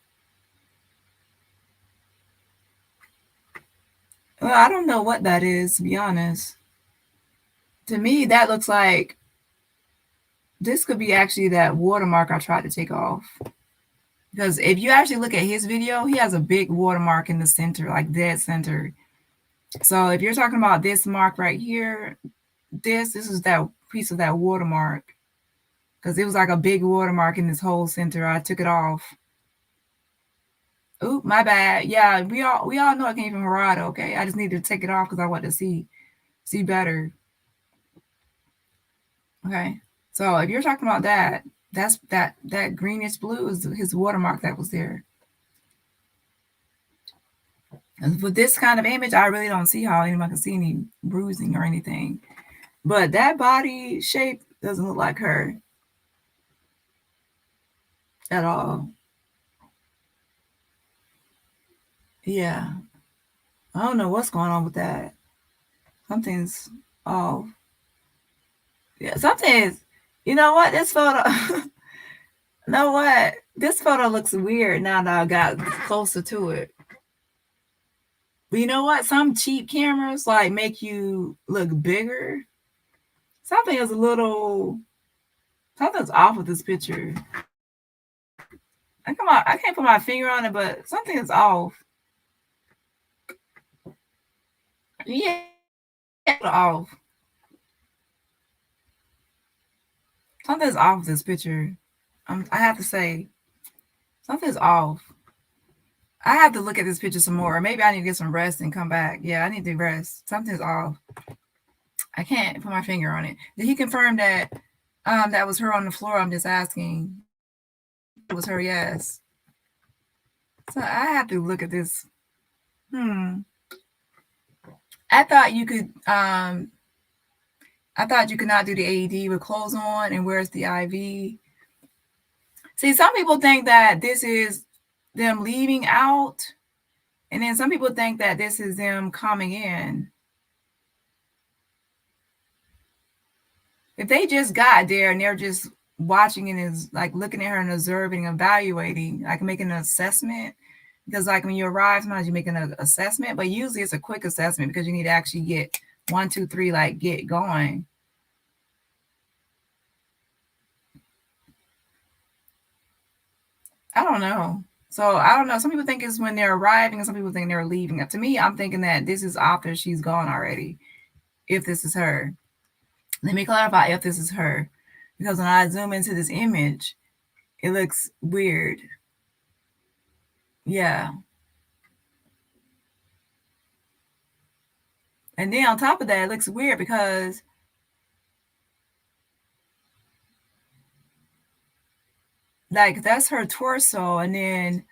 Well, I don't know what that is, to be honest. To me, that looks like this could be actually that watermark I tried to take off. Because if you actually look at his video, he has a big watermark in the center, like dead center. So if you're talking about this mark right here, this is that piece of that watermark. Because it was like a big watermark in this whole center. I took it off. Oop, my bad. Yeah, we all know it came from Gerardo, okay? I just need to take it off because I want to see better. Okay. So if you're talking about that, that's that greenish blue is his watermark that was there. And with this kind of image, I really don't see how anyone can see any bruising or anything. But that body shape doesn't look like her at all. Yeah. I don't know what's going on with that. Something's off. Yeah, something's, you know what? This photo, you know what? This photo looks weird now that I got closer to it. But you know what? Some cheap cameras like make you look bigger. Something's off with this picture. I can't put my finger on it, but something is off. Yeah, off. Something's off with this picture. I have to say, something's off. I have to look at this picture some more. Maybe I need to get some rest and come back. Yeah, I need to rest. Something's off. I can't put my finger on it. Did he confirm that that was her on the floor? I'm just asking. It was her, yes. So I have to look at this. I thought you could not do the AED with clothes on, and where's the IV? See, some people think that this is them leaving out, and then some people think that this is them coming in. If they just got there and they're just watching and is like looking at her and observing, evaluating, like making an assessment, because like when you arrive, sometimes you make an assessment, but usually it's a quick assessment because you need to actually get 1, 2, 3, like get going. I don't know. So I don't know. Some people think it's when they're arriving, and some people think they're leaving. To me, I'm thinking that this is after she's gone already. If this is her, let me clarify if this is her, because when I zoom into this image, it looks weird. Yeah. And then on top of that, it looks weird because like that's her torso, and then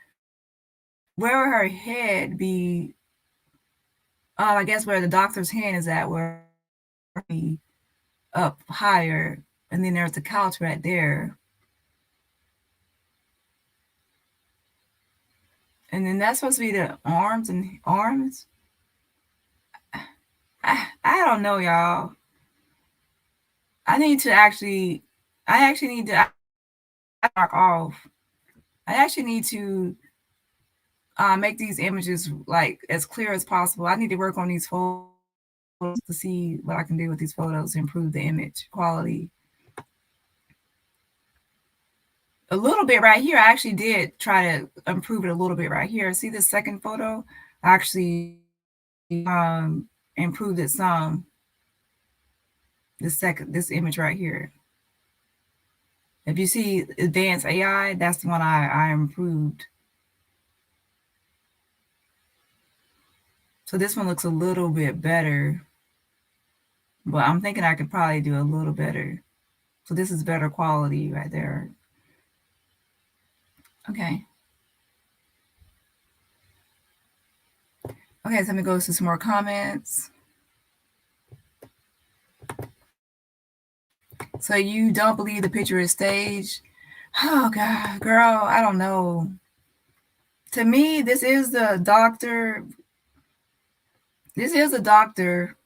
where would her head be? I guess where the doctor's hand is at, where be up higher, and then there's the couch right there. And then that's supposed to be the arms and arms. I don't know, y'all. I actually need to mark off. I actually need to make these images like as clear as possible. I need to work on these photos to see what I can do with these photos to improve the image quality. A little bit right here. I actually did try to improve it a little bit right here. See this second photo? I actually improved it some. This image right here. If you see advanced AI, that's the one I improved. So this one looks a little bit better, but I'm thinking I could probably do a little better. So this is better quality right there. Okay. Okay, so let me go to some more comments. So you don't believe the picture is staged? Oh God, girl, I don't know. To me, this is the doctor. This is a doctor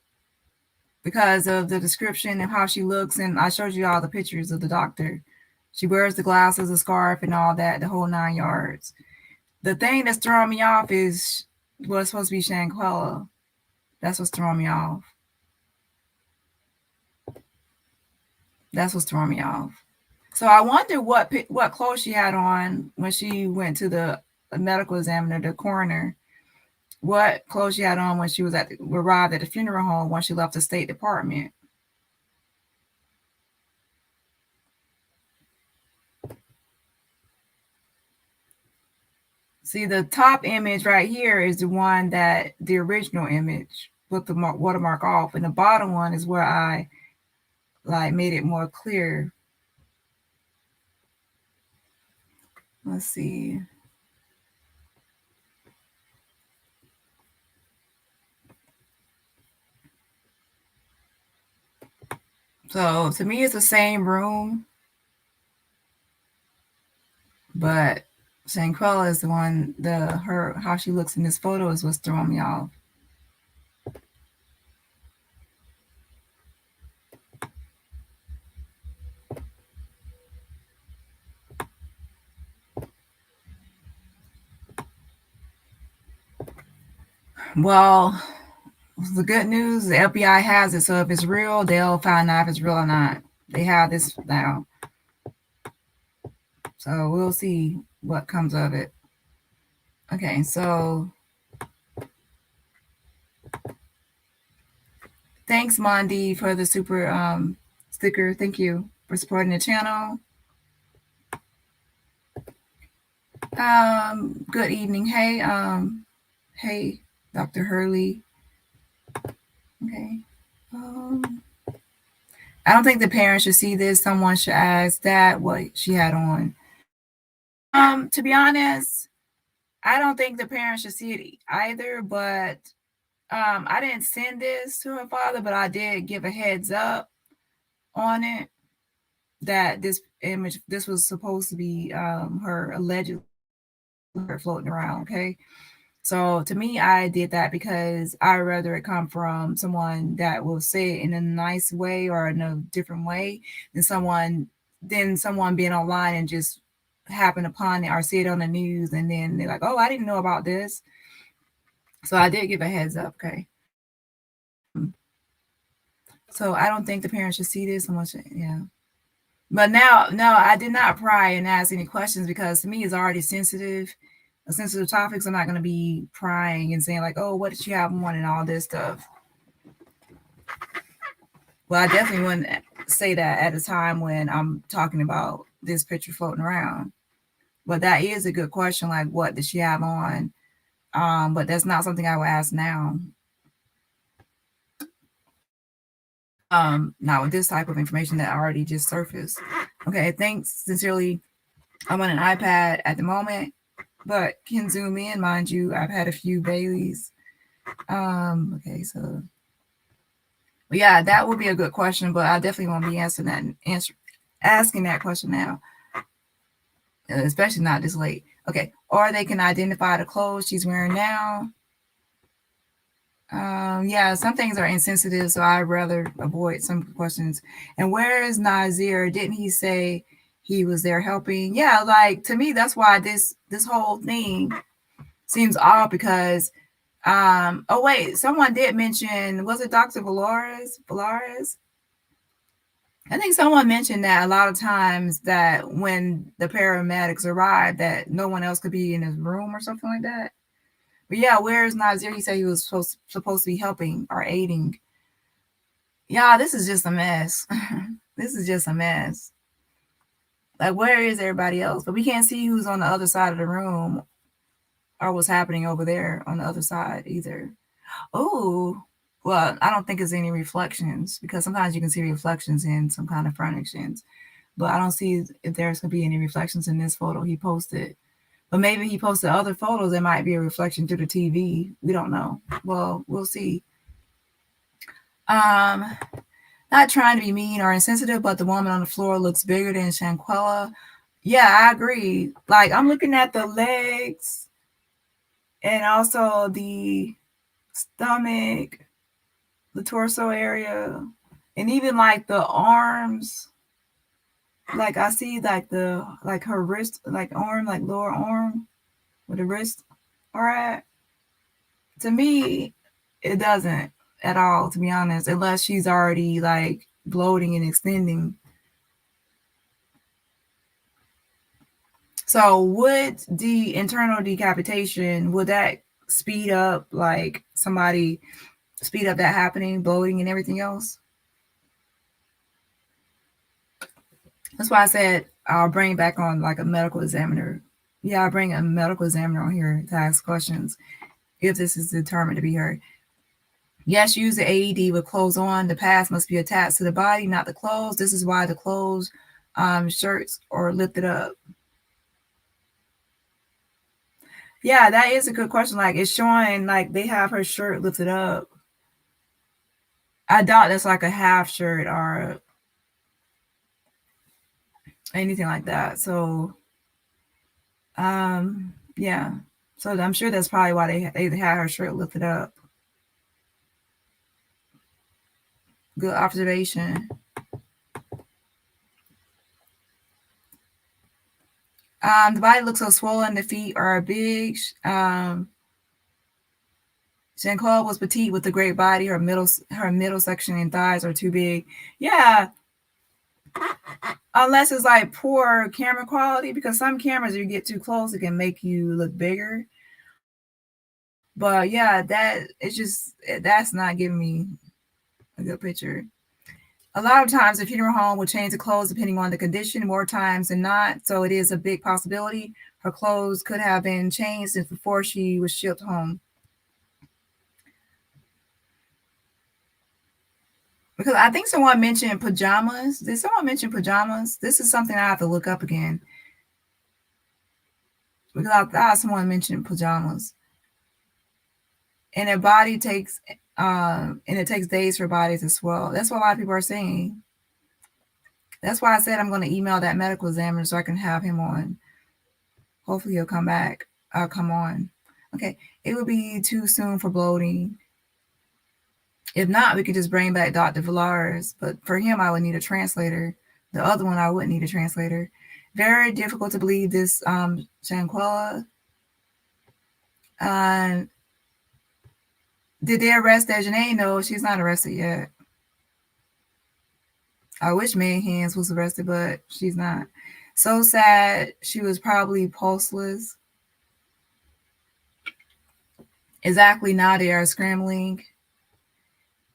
because of the description and how she looks, and I showed you all the pictures of the doctor. She wears the glasses, a scarf, and all that, the whole 9 yards. The thing that's throwing me off is what's supposed to be Shanquella. That's what's throwing me off. That's what's throwing me off. So I wonder what clothes she had on when she went to the medical examiner, the coroner. What clothes she had on when she was arrived at the funeral home when she left the State Department. See, the top image right here is the one that the original image with the watermark off, and the bottom one is where I like made it more clear. Let's see. So to me, it's the same room, but Shanquella is the one. How she looks in this photo is what's throwing me off. Well, the good news, the FBI has it. So if it's real, they'll find out if it's real or not. They have this now. So we'll see what comes of it. Okay, so thanks, Mondi, for the super sticker. Thank you for supporting the channel. Good evening. Hey, Dr. Hurley. Okay. I don't think the parents should see this. Someone should ask that what she had on. To be honest, I don't think the parents should see it either, but I didn't send this to her father, but I did give a heads up on it that this was supposed to be her allegedly floating around. Okay. So to me, I did that because I'd rather it come from someone that will say it in a nice way or in a different way than someone being online and just happen upon it or see it on the news and then they're like, oh, I didn't know about this. So I did give a heads up. Okay. So I don't think the parents should see this so much. Yeah. But now, no, I did not pry and ask any questions because to me it's already sensitive. A sensitive topics. I'm not going to be prying and saying like, oh, what did you have on and all this stuff. Well, I definitely wouldn't say that at a time when I'm talking about this picture floating around. But that is a good question. Like, what did she have on? But that's not something I would ask now. Not with this type of information that already just surfaced. Okay, thanks sincerely. I'm on an iPad at the moment, but can zoom in, mind you. I've had a few Baileys. Okay, so yeah, that would be a good question, but I definitely won't be asking that question now, especially not this late. Okay, or they can identify the clothes she's wearing now. Yeah, some things are insensitive, so I'd rather avoid some questions. And where is Nazir? Didn't he say he was there helping? Yeah, like to me, that's why this whole thing seems odd because oh wait, someone did mention, was it Dr. Valares? I think someone mentioned that a lot of times that when the paramedics arrived that no one else could be in his room or something like that. But yeah, where is Nazir? He said he was supposed to be helping or aiding. Yeah, this is just a mess. This is just a mess. Like, where is everybody else? But we can't see who's on the other side of the room or what's happening over there on the other side either. Oh, well, I don't think it's any reflections because sometimes you can see reflections in some kind of furnishings. But I don't see if there's going to be any reflections in this photo he posted. But maybe he posted other photos. It might be a reflection through the TV. We don't know. Well, we'll see. Not trying to be mean or insensitive, but the woman on the floor looks bigger than Shanquella. Yeah, I agree. Like, I'm looking at the legs and also the stomach, the torso area, and even like the arms. Like, I see like her wrist, like arm, like lower arm where the wrist are at. To me, it doesn't at all, to be honest, unless she's already like bloating and extending. So would the internal decapitation, would that speed up like somebody speed up that happening, bloating and everything else? That's why I said I'll bring back on like a medical examiner. Yeah, I'll bring a medical examiner on here to ask questions if this is determined to be her. Yes, use the AED with clothes on. The pads must be attached to the body, not the clothes. This is why the clothes, shirts are lifted up. Yeah, that is a good question. Like, it's showing like they have her shirt lifted up. I doubt that's like a half shirt or anything like that. So, yeah. So I'm sure that's probably why they had her shirt lifted up. Good observation. The body looks so swollen. The feet are big. Shanquella was petite with a great body. Her middle section and thighs are too big. Yeah, unless it's like poor camera quality, because some cameras, if you get too close, it can make you look bigger. But yeah, that's not giving me a good picture. A lot of times, the funeral home will change the clothes depending on the condition, more times than not. So it is a big possibility her clothes could have been changed since before she was shipped home. Because I think someone mentioned pajamas. Did someone mention pajamas? This is something I have to look up again. Because I thought someone mentioned pajamas. And her body takes, and it takes days for bodies to swell. That's what a lot of people are saying. That's why I said I'm going to email that medical examiner so I can have him on. Hopefully he'll come back. Come on. Okay. It would be too soon for bloating. If not, we could just bring back Dr. Villars. But for him, I would need a translator. The other one, I wouldn't need a translator. Very difficult to believe this Shanquella. Did they arrest Dejanay? No, she's not arrested yet. I wish May Hands was arrested, but she's not. So sad. She was probably pulseless. Exactly, now they are scrambling.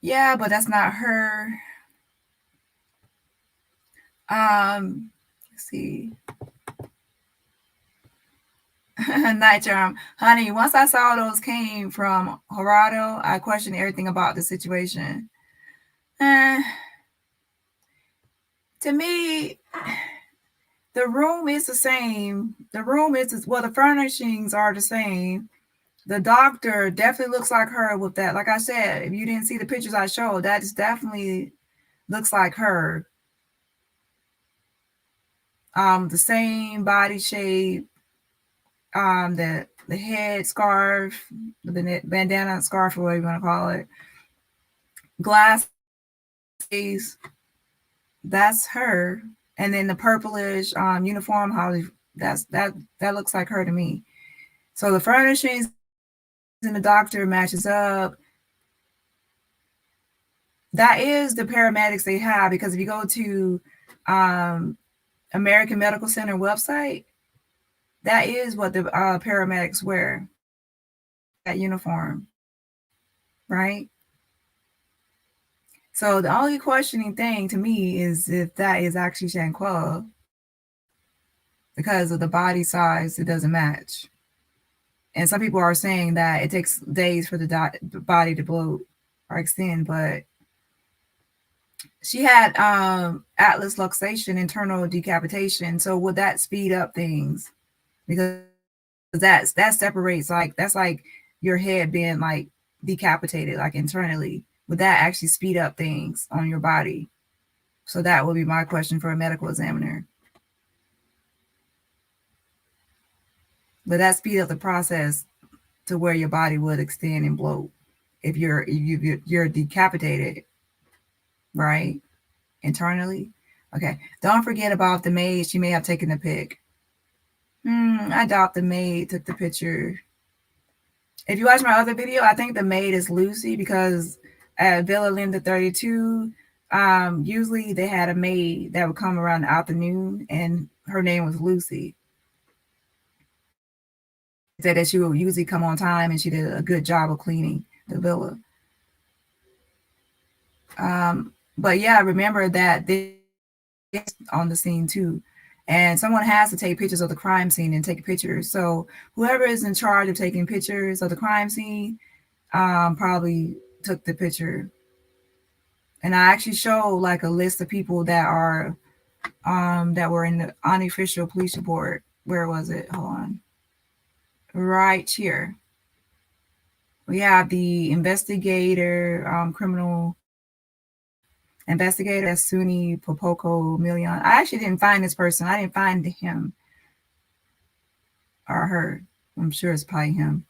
Yeah, but that's not her. Let's see. Night Charm. Honey, once I saw those came from Gerardo, I questioned everything about the situation. To me, the room is the same. The room is, well, the furnishings are the same. The doctor definitely looks like her with that. Like I said, if you didn't see the pictures I showed, that is definitely looks like her. The same body shape, the head scarf, the bandana scarf, or whatever you want to call it. Glasses, that's her. And then the purplish uniform, that looks like her to me. So the furnishings and the doctor matches up. That is the paramedics they have, because if you go to American Medical Center website, that is what the paramedics wear, that uniform, right? So the only questioning thing to me is if that is actually Shanquella, because of the body size, it doesn't match. And some people are saying that it takes days for the body to bloat or extend, but she had atlas luxation, internal decapitation. So would that speed up things? Because that separates, like that's like your head being like decapitated, like internally. Would that actually speed up things on your body? So that would be my question for a medical examiner. But that speed up the process to where your body would extend and bloat if you're decapitated, right? Internally. Okay. Don't forget about the maid. She may have taken the pic. I doubt the maid took the picture. If you watch my other video, I think the maid is Lucy, because at Villa Linda 32, usually they had a maid that would come around the afternoon, and her name was Lucy. Said that she would usually come on time, and she did a good job of cleaning the villa. But yeah, remember that they on the scene too, and someone has to take pictures of the crime scene and take pictures. So whoever is in charge of taking pictures of the crime scene probably took the picture. And I actually show like a list of people that are that were in the unofficial police report. Where was it? Hold on. Right here. We have the investigator, criminal investigator, Suni Popoko Million. I actually didn't find this person. I didn't find him or her. I'm sure it's probably him.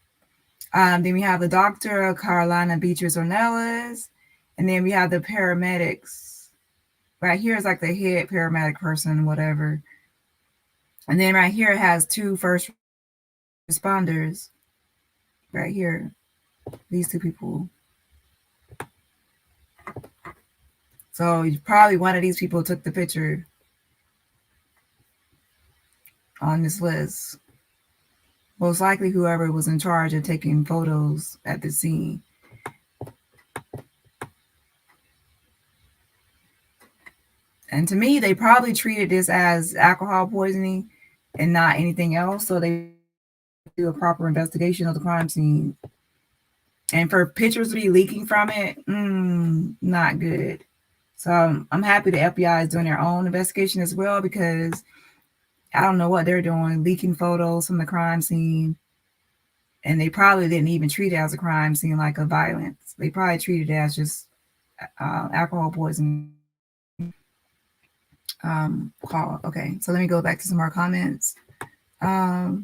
Then we have the doctor, Carolina Beatriz Ornelas. And then we have the paramedics. Right here is like the head paramedic person, whatever. And then right here it has 2 first responders. Right here. These 2 people. So probably one of these people took the picture on this list. Most likely whoever was in charge of taking photos at the scene. And to me, they probably treated this as alcohol poisoning and not anything else. So they do a proper investigation of the crime scene. And for pictures to be leaking from it, not good. So I'm happy the FBI is doing their own investigation as well, because I don't know what they're doing, leaking photos from the crime scene. And they probably didn't even treat it as a crime scene, like a violence. They probably treated it as just alcohol poisoning. Call. Okay, so let me go back to some more comments. Why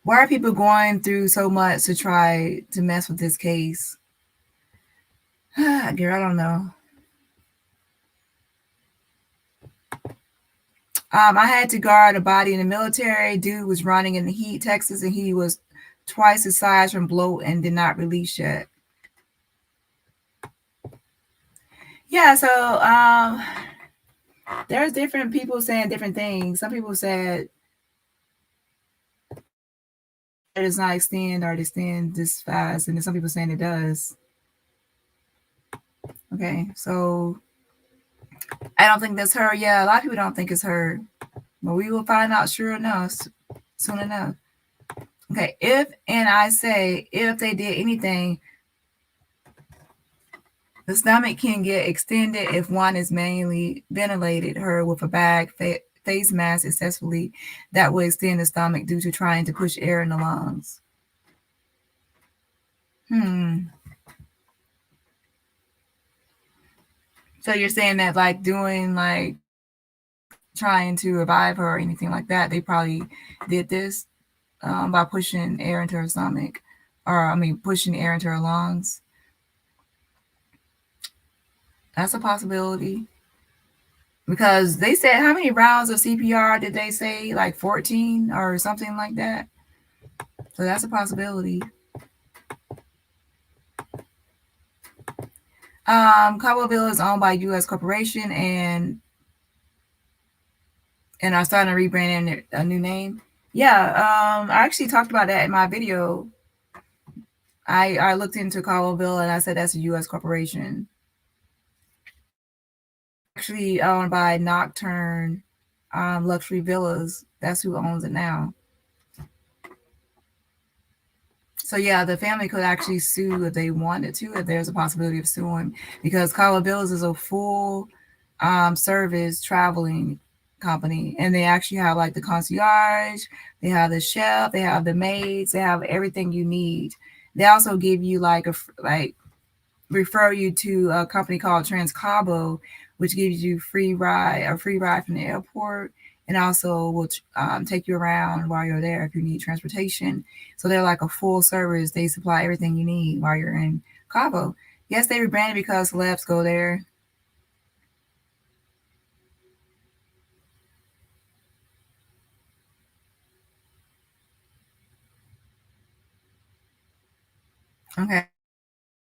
are people going through so much to try to mess with this case? Girl, I don't know. I had to guard a body in the military. Dude was running in the heat, Texas, and he was twice his size from bloat and did not release yet. Yeah, so there's different people saying different things. Some people said it does not extend or extend this fast, and then some people saying it does. Okay, so I don't think that's her. Yeah, a lot of people don't think it's her, but we will find out sure enough soon enough. Okay, if they did anything, the stomach can get extended if one is manually ventilated her with a bag face mask successfully. That will extend the stomach due to trying to push air in the lungs. So you're saying that like doing like trying to revive her or anything like that, they probably did this by pushing air into her stomach, or pushing air into her lungs. That's a possibility. Because they said, how many rounds of CPR did they say? Like 14 or something like that. So that's a possibility. Cobbleville is owned by U.S. corporation and are starting to rebrand a new name. Yeah, I actually talked about that in my video. I looked into Cobbleville and I said that's a U.S. corporation. Actually owned by Nocturne Luxury Villas. That's who owns it now. So yeah, the family could actually sue if they wanted to, if there's a possibility of suing, because Cobble Villas is a full service traveling company, and they actually have like the concierge, they have the chef, they have the maids, they have everything you need. They also give you like refer you to a company called Trans Cabo, which gives you a free ride from the airport, and also will take you around while you're there if you need transportation. So they're like a full service. They supply everything you need while you're in Cabo. Yes, they rebranded because celebs go there. Okay,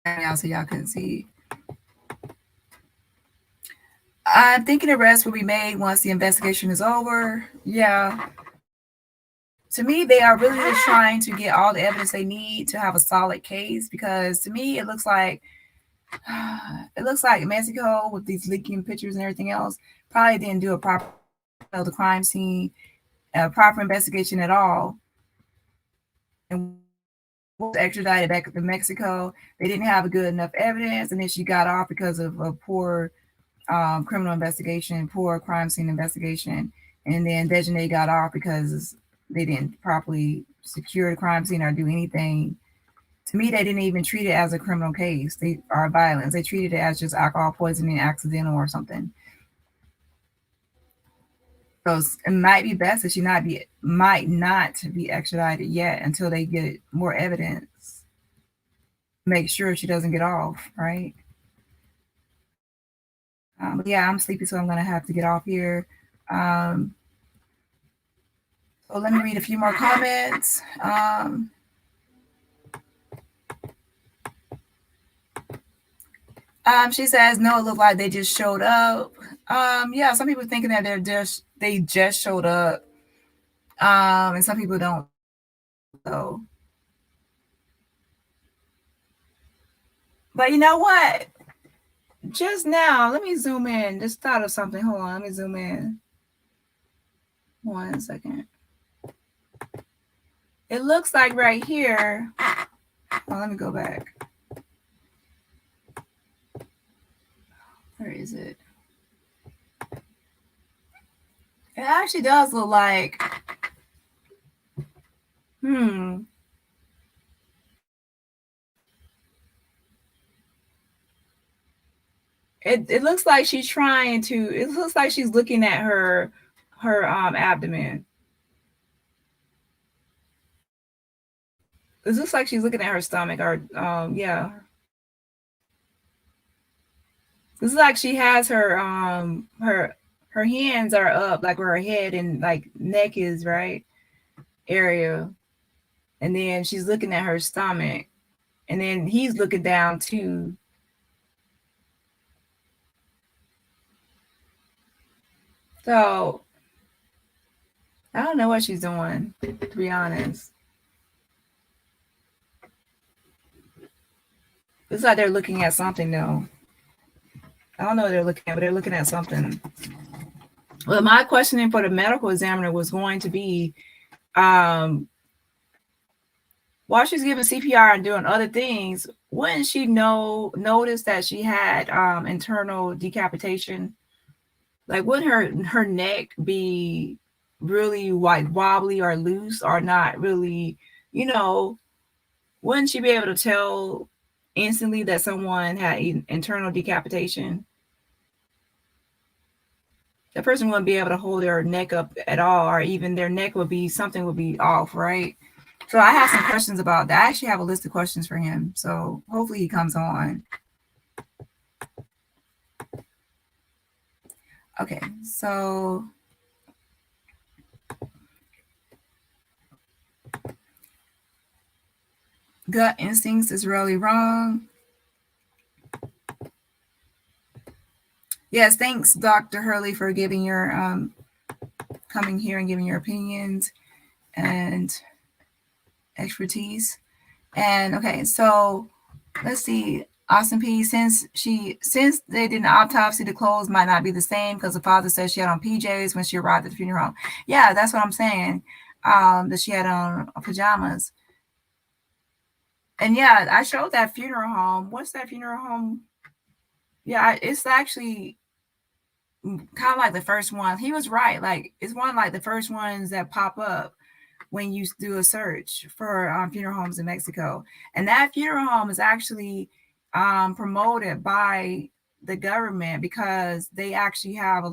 now so y'all can see. I'm thinking the rest will be made once the investigation is over. Yeah. To me, they are really just trying to get all the evidence they need to have a solid case, because to me it looks like Mexico with these leaking pictures and everything else probably didn't do a proper the crime scene, a proper investigation at all, and was extradited back to Mexico. They didn't have a good enough evidence, and then she got off because of a poor criminal investigation, poor crime scene investigation, and then Dejanay got off because they didn't properly secure the crime scene or do anything. To me, they didn't even treat it as a criminal case. They are violence. They treated it as just alcohol poisoning, accidental or something. So it might be best that she might not be extradited yet until they get more evidence. Make sure she doesn't get off, right? But yeah, I'm sleepy, so I'm gonna have to get off here. So let me read a few more comments. She says, no, it looked like they just showed up. Yeah, some people thinking that they just showed up. And some people don't. So, but you know what? Just now, let me zoom in. Just thought of something. Hold on, let me zoom in. 1 second. It looks like right here. Oh, let me go back. Where is it? It actually does look like, It looks like she's trying to. It looks like she's looking at her abdomen. It looks like she's looking at her stomach, or yeah. This is like she has her her hands are up, like where her head and like neck is, right area, and then she's looking at her stomach, and then he's looking down too. So I don't know what she's doing, to be honest. It's like they're looking at something though. I don't know what they're looking at, but they're looking at something. Well, my questioning for the medical examiner was going to be, while she's giving CPR and doing other things, wouldn't she notice that she had internal decapitation? Like, would her neck be really like wobbly or loose or not really, wouldn't she be able to tell instantly that someone had internal decapitation? The person wouldn't be able to hold their neck up at all, or even their neck would be, something would be off, right? So I have some questions about that. I actually have a list of questions for him. So hopefully he comes on. Okay, so gut instincts is really wrong. Yes, thanks, Dr. Hurley, for giving your coming here and giving your opinions and expertise. And okay, so let's see. Austin P, since they did an autopsy, the clothes might not be the same because the father says she had on PJs when she arrived at the funeral home. Yeah, that's what I'm saying. That she had on pajamas. And yeah, I showed that funeral home. What's that funeral home? Yeah, it's actually kind of like the first one. He was right. Like it's one of like the first ones that pop up when you do a search for funeral homes in Mexico. And that funeral home is actually promoted by the government because they actually have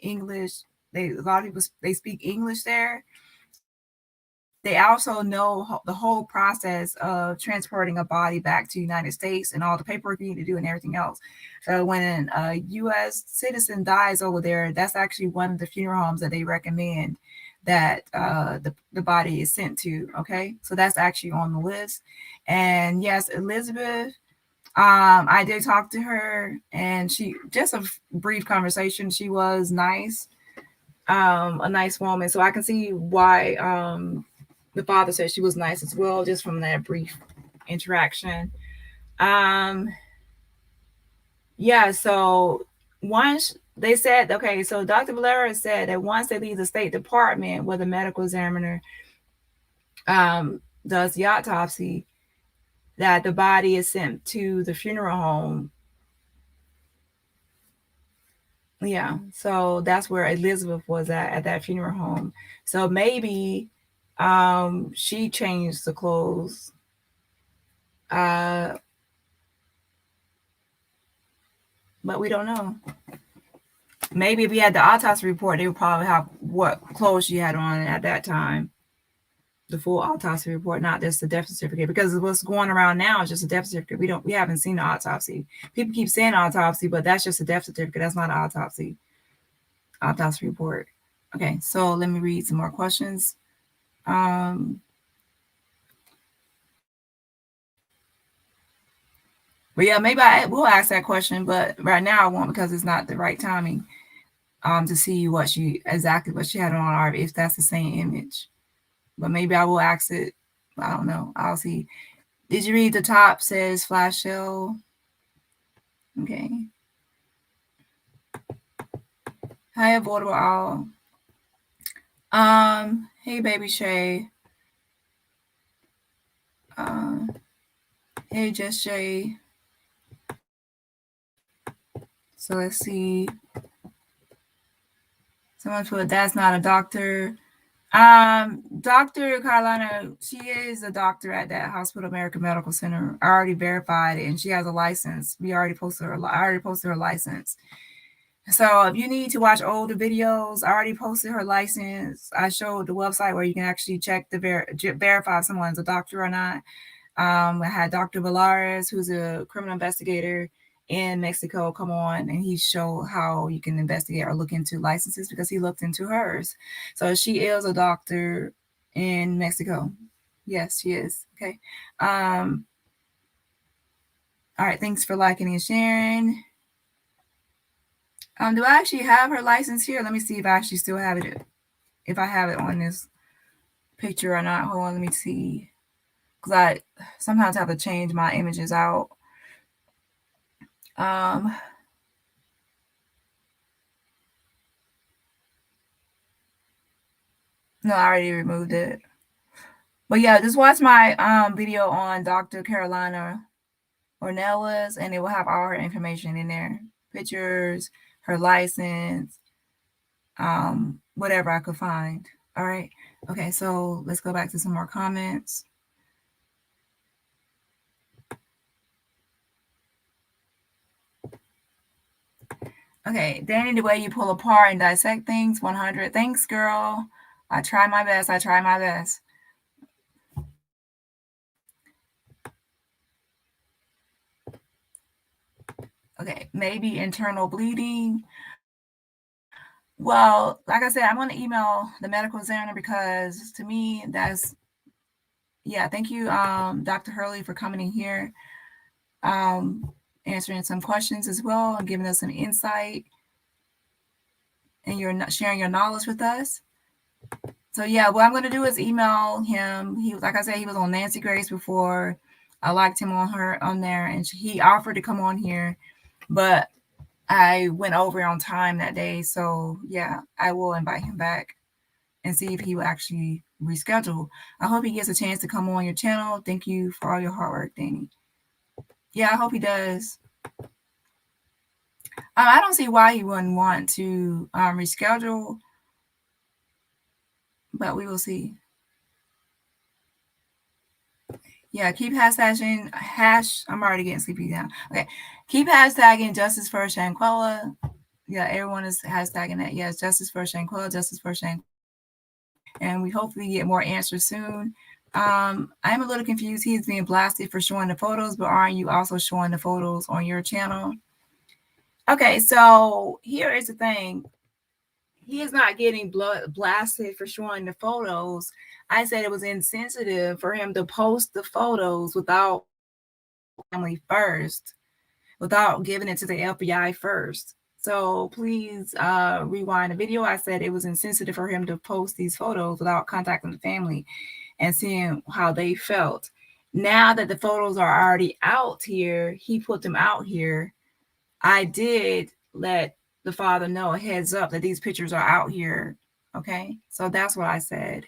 English. A lot of people they speak English there. They also know the whole process of transporting a body back to the United States and all the paperwork you need to do and everything else. So when a U.S. citizen dies over there, that's actually one of the funeral homes that they recommend that the body is sent to. Okay, so that's actually on the list. And yes, Elizabeth, I did talk to her, and she just a brief conversation. She was nice, a nice woman. So I can see why the father said she was nice as well, just from that brief interaction. Yeah, so once they said, okay, so Dr. Valera said that once they leave the State Department where the medical examiner does the autopsy, that the body is sent to the funeral home. Yeah, so that's where Elizabeth was at that funeral home. So maybe she changed the clothes. But we don't know. Maybe if we had the autopsy report, they would probably have what clothes she had on at that time. The full autopsy report, not just the death certificate, because what's going around now is just a death certificate. We haven't seen the autopsy. People keep saying autopsy, but that's just a death certificate. That's not an autopsy report. Okay, so let me read some more questions. But yeah, maybe I will ask that question, but right now I won't because it's not the right timing to see exactly what she had on, or if that's the same image. But maybe I will ask it. I don't know. I'll see. Did you read the top says flash sale? Okay. Hi, avoidable all. Hey, baby Shay. Hey, Just Shay. So let's see. Someone put that's not a doctor. Dr. Carolina, she is a doctor at that Hospital American Medical Center. I already verified it, and she has a license. I already posted her license. So if you need to watch older videos, I already posted her license. I showed the website where you can actually check the verify if someone's a doctor or not. I had Dr. Valares, who's a criminal investigator in Mexico, come on, and he showed how you can investigate or look into licenses because he looked into hers. So she is a doctor in Mexico. Yes, she is. Okay. All right. Thanks for liking and sharing. Do I actually have her license here? Let me see if I actually still have it. If I have it on this picture or not. Hold on, let me see. Because I sometimes have to change my images out. No, I already removed it. But yeah, just watch my video on Dr. Carolina Ornelas, and it will have all her information in there. Pictures, her license, whatever I could find. All right. Okay, so let's go back to some more comments. Okay, Dani, the way you pull apart and dissect things, 100. Thanks, girl. I try my best. Okay, maybe internal bleeding. Well, like I said, I'm going to email the medical examiner because to me, yeah, thank you, Dr. Hurley, for coming in here, answering some questions as well and giving us some insight, and you're sharing your knowledge with us. So yeah, what I'm going to do is email him. He was, like I said, he was on Nancy Grace before. I liked him on there, and he offered to come on here, but I went over on time that day. So yeah, I will invite him back and see if he will actually reschedule. I hope he gets a chance to come on your channel. Thank you for all your hard work, Dani. Yeah, I hope he does. I don't see why he wouldn't want to reschedule, but we will see. Yeah, keep hashtagging I'm already getting sleepy now. Okay, keep hashtagging justice for Shanquella. Yeah, everyone is hashtagging that. Yes, justice for Shanquella, justice for Shanquella. And we hopefully get more answers soon. I'm a little confused. He's being blasted for showing the photos, but aren't you also showing the photos on your channel? Okay, so here is the thing. He is not getting blasted for showing the photos. I said it was insensitive for him to post the photos without family first, without giving it to the FBI first. So please rewind the video. I said it was insensitive for him to post these photos without contacting the family and seeing how they felt. Now that the photos are already out here, he put them out here. I did let the father know a heads up that these pictures are out here. Okay, so that's what I said.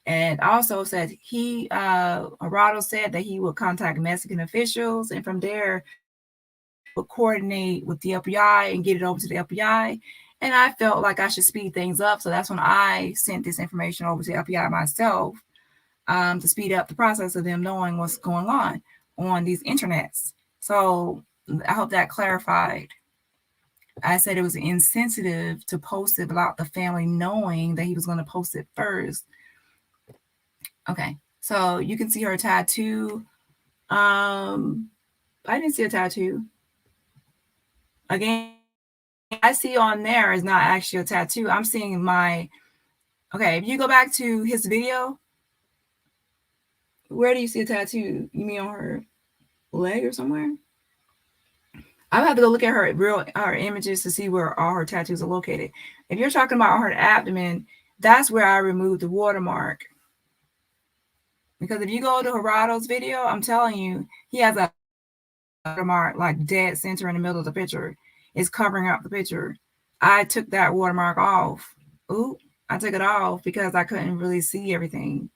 And also said Gerardo said that he would contact Mexican officials, and from there would coordinate with the FBI and get it over to the FBI. And I felt like I should speed things up, so that's when I sent this information over to the FBI myself, to speed up the process of them knowing what's going on these internets. So I hope that clarified. I said it was insensitive to post it without the family knowing that he was going to post it first. Okay, so you can see her tattoo. I didn't see a tattoo. Again, I see on there is not actually a tattoo. I'm seeing my, okay, if you go back to his video, where do you see a tattoo? You mean on her leg or somewhere? I have to go look at her images to see where all her tattoos are located. If you're talking about her abdomen, that's where I removed the watermark. Because if you go to Gerardo's video, I'm telling you, he has a watermark like dead center in the middle of the picture. It's covering up the picture. I took that watermark off. Ooh, I took it off because I couldn't really see everything.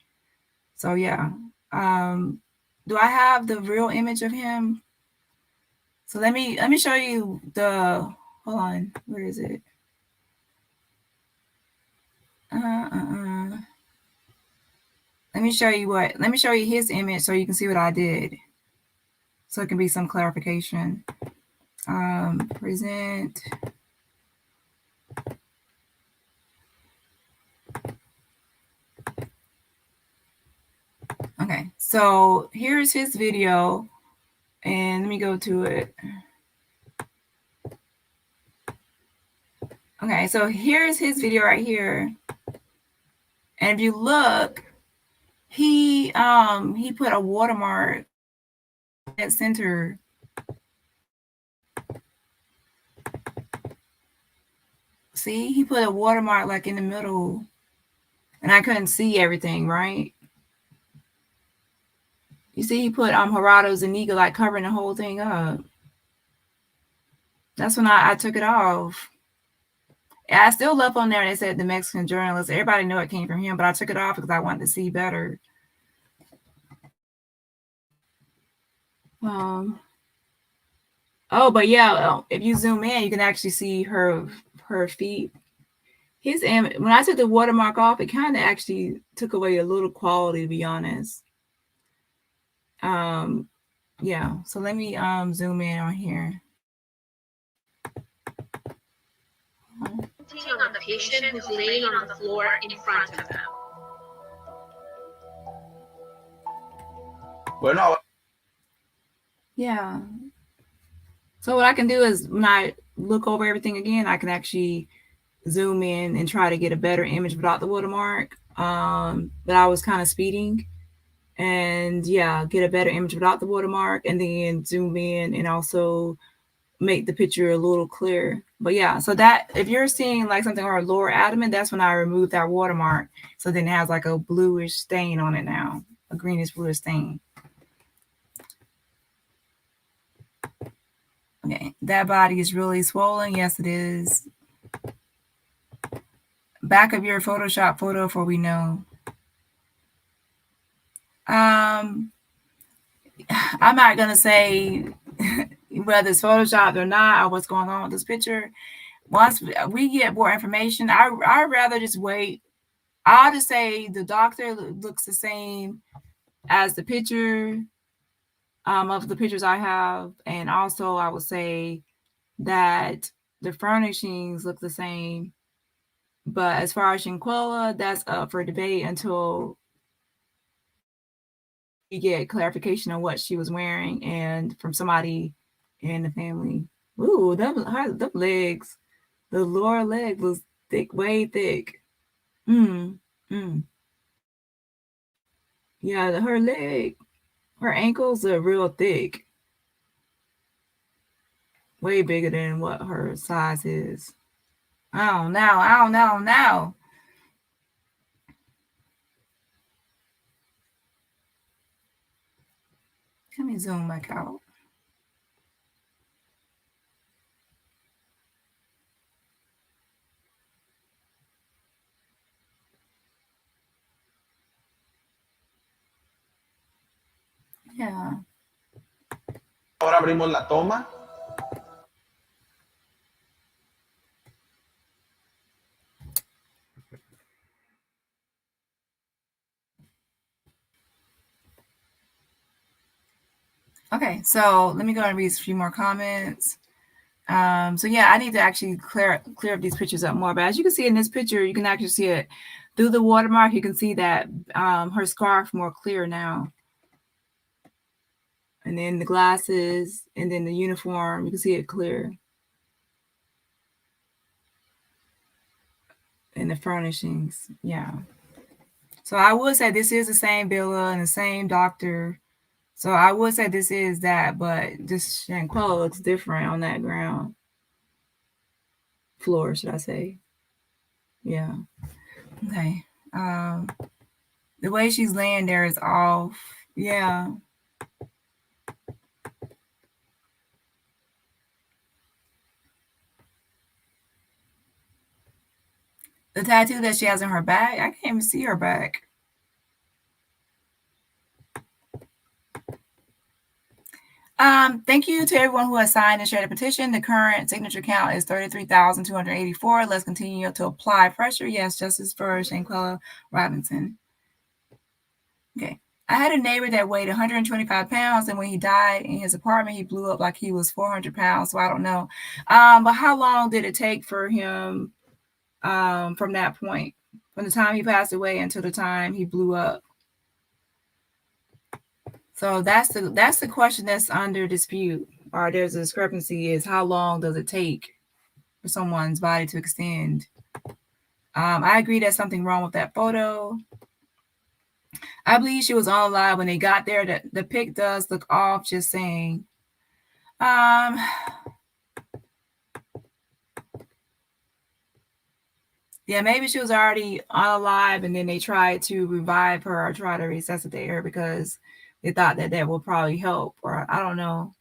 So yeah. Do I have the real image of him? So let me show you the, hold on, where is it? Let me show you his image so you can see what I did. So it can be some clarification. Present. Okay, so here's his video, and let me go to it. Okay, so here's his video right here. And if you look, he put a watermark at center. See, he put a watermark like in the middle, and I couldn't see everything, right? You see, he put Gerardo Zuniga like covering the whole thing up. That's when I took it off. I still left on there. They said the Mexican journalist. Everybody knew it came from him, but I took it off because I wanted to see better. Oh, but yeah, if you zoom in, you can actually see her feet. When I took the watermark off, it kind of actually took away a little quality, to be honest. Yeah. So let me zoom in on here. On the patient who's laying on the floor in front of them. Bueno. Yeah. So what I can do is when I look over everything again, I can actually zoom in and try to get a better image without the watermark. But I was kind of speeding, and yeah, get a better image without the watermark, and then zoom in and also make the picture a little clearer. But yeah, so that if you're seeing like something on our lower abdomen, that's when I removed that watermark. So then it has like a bluish stain on it now, a greenish bluish stain. Okay, that body is really swollen. Yes, it is. Back of your Photoshop photo for we know. I'm not gonna say whether it's photoshopped or not, or what's going on with this picture. Once we get more information, I'd rather just wait. I'll just say the doctor looks the same as the picture of the pictures I have, and also I would say that the furnishings look the same. But as far as Shanquella, that's up for debate until we get clarification on what she was wearing and from somebody in the family. Ooh, the legs, the lower leg was thick, way thick. Yeah, her leg, her ankles are real thick, way bigger than what her size is. I don't know. Let me zoom back out. Yeah. Ahora abrimos la toma. Okay, so let me go and read a few more comments. So yeah, I need to actually clear up these pictures up more. But as you can see in this picture, you can actually see it through the watermark. You can see that her scarf more clear now. And then the glasses, and then the uniform, you can see it clear. And the furnishings, yeah. So I would say this is the same Billa and the same doctor. So I would say this is that, but this Shanquella looks different on that ground. Floor, should I say. Yeah. Okay. The way she's laying there is off. Yeah. The tattoo that she has on her back, I can't even see her back. Thank you to everyone who has signed and shared the petition. The current signature count is 33,284. Let's continue to apply pressure. Yes, justice for Shanquella Robinson. Okay. I had a neighbor that weighed 125 pounds, and when he died in his apartment, he blew up like he was 400 pounds. So I don't know. But how long did it take for him from that point, from the time he passed away until the time he blew up? So that's the question that's under dispute, or there's a discrepancy, is how long does it take for someone's body to extend? I agree there's something wrong with that photo. I believe she was unalive when they got there. The pic does look off, just saying. Yeah, maybe she was already unalive and then they tried to revive her or try to resuscitate her because they thought that would probably help, or I don't know.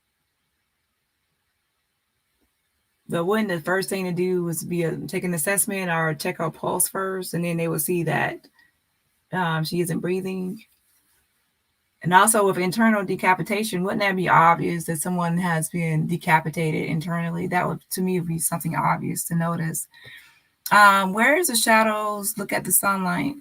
But wouldn't the first thing to do was take an assessment or check her pulse first, and then they would see that she isn't breathing? And also with internal decapitation, wouldn't that be obvious that someone has been decapitated internally? That would, to me, be something obvious to notice. Where is the shadows? Look at the sunlight.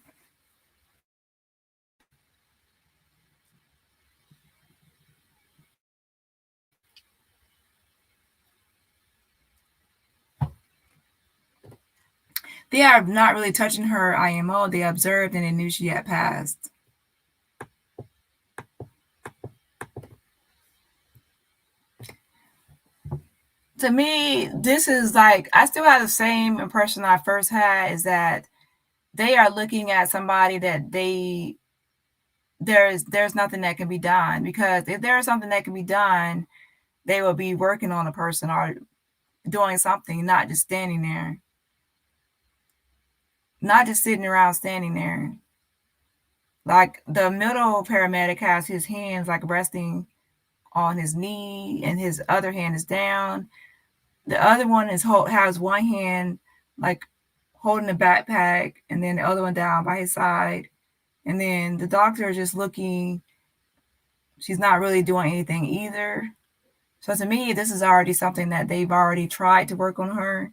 They are not really touching her IMO. They observed and they knew she had passed. To me, this is like, I still have the same impression I first had, is that they are looking at somebody that there's nothing that can be done, because if there is something that can be done, they will be working on a person or doing something, not just standing there, not just sitting around standing there. Like the middle paramedic has his hands like resting on his knee and his other hand is down. The other one has one hand like holding the backpack and then the other one down by his side. And then the doctor is just looking. She's not really doing anything either. So to me, this is already something that they've already tried to work on her.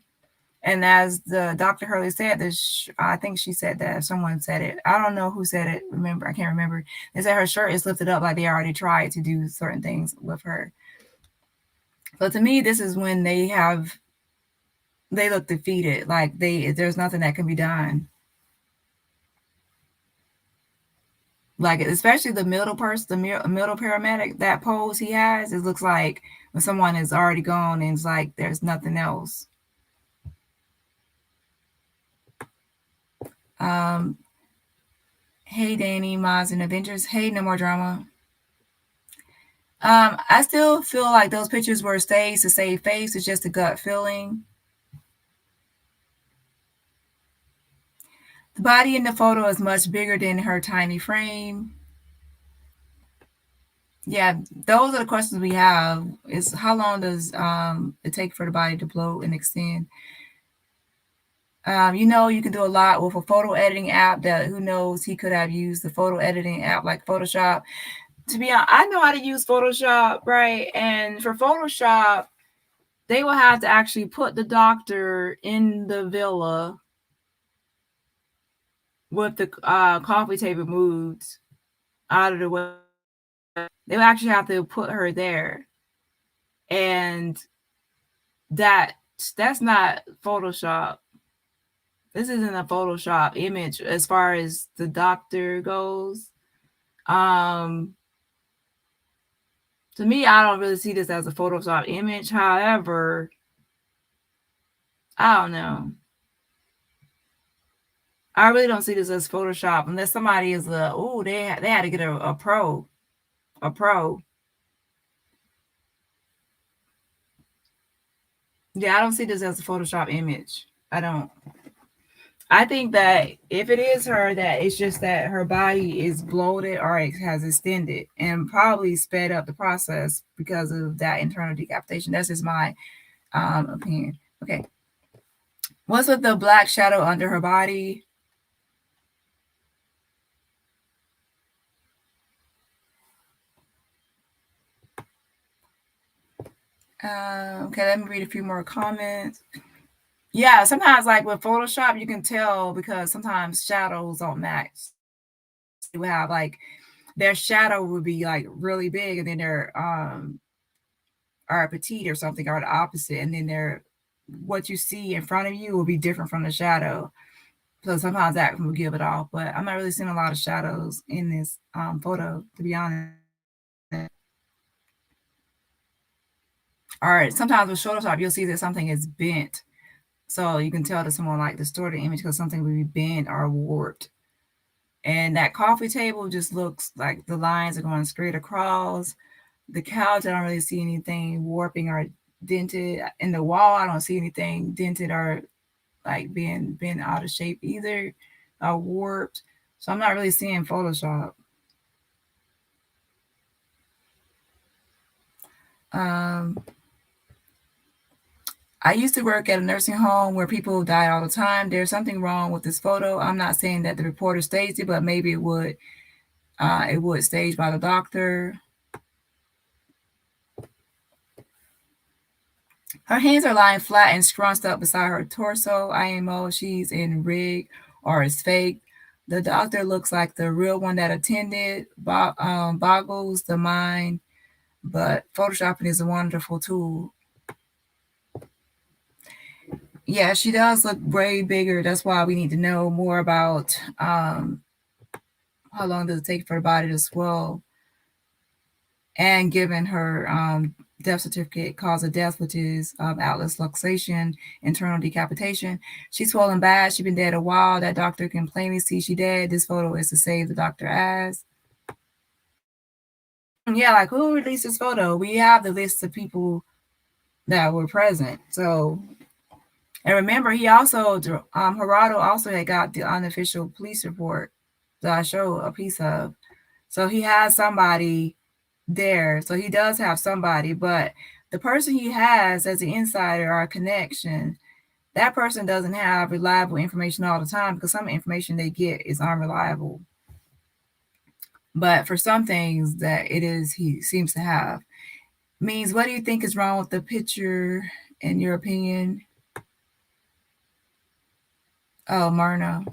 And as the Dr. Hurley said, this, I think she said that, someone said it. I don't know who said it. I can't remember. They said her shirt is lifted up like they already tried to do certain things with her. So to me, this is when they look defeated. Like there's nothing that can be done. Like especially the middle person, the middle paramedic, that pose he has, it looks like when someone is already gone and it's like there's nothing else. Hey Dani, Maz, and Avengers. Hey, no more drama. I still feel like those pictures were staged to save face. It's just a gut feeling. The body in the photo is much bigger than her tiny frame. Yeah, those are the questions we have. Is how long does it take for the body to bloat and extend? You can do a lot with a photo editing app that who knows, he could have used the photo editing app like Photoshop. To be honest, I know how to use Photoshop, right? And for Photoshop, they will have to actually put the doctor in the villa with the coffee table moved out of the way. They will actually have to put her there. And that's not Photoshop. This isn't a Photoshop image as far as the doctor goes. To me, I don't really see this as a Photoshop image. However, I don't know. I really don't see this as Photoshop unless somebody is they had to get a pro. A pro. Yeah, I don't see this as a Photoshop image. I don't. I think that if it is her, that it's just that her body is bloated or it has extended and probably sped up the process because of that internal decapitation. That's just my opinion. Okay. What's with the black shadow under her body? Okay, let me read a few more comments. Yeah, sometimes like with Photoshop, you can tell because sometimes shadows don't match. You will have like their shadow would be like really big, and then their are petite or something, or the opposite, and then their what you see in front of you will be different from the shadow. So sometimes that will give it off, but I'm not really seeing a lot of shadows in this photo, to be honest. All right, sometimes with Photoshop, you'll see that something is bent. So you can tell that someone like distorted image because something will be bent or warped. And that coffee table just looks like the lines are going straight across. The couch, I don't really see anything warping or dented. In the wall, I don't see anything dented or like being bent out of shape either, or warped. So I'm not really seeing Photoshop. I used to work at a nursing home where people died all the time. There's something wrong with this photo. I'm not saying that the reporter staged it, but maybe it would staged by the doctor. Her hands are lying flat and scrunched up beside her torso. IMO, she's in rig or is fake. The doctor looks like the real one that attended. Boggles the mind, but Photoshopping is a wonderful tool. Yeah, she does look way bigger. That's why we need to know more about how long does it take for the body to swell. And given her death certificate, cause of death, which is atlas luxation, internal decapitation, she's swollen bad. She's been dead a while. That doctor can plainly see she dead. This photo is to save the doctor as. Yeah, like who released this photo? We have the list of people that were present. So, and remember, he also, Gerardo also had got the unofficial police report that I showed a piece of. So he has somebody there. So he does have somebody, but the person he has as an insider or a connection, that person doesn't have reliable information all the time because some information they get is unreliable. But for some things that it is, he seems to have. Means, what do you think is wrong with the picture, in your opinion? Oh, Myrna.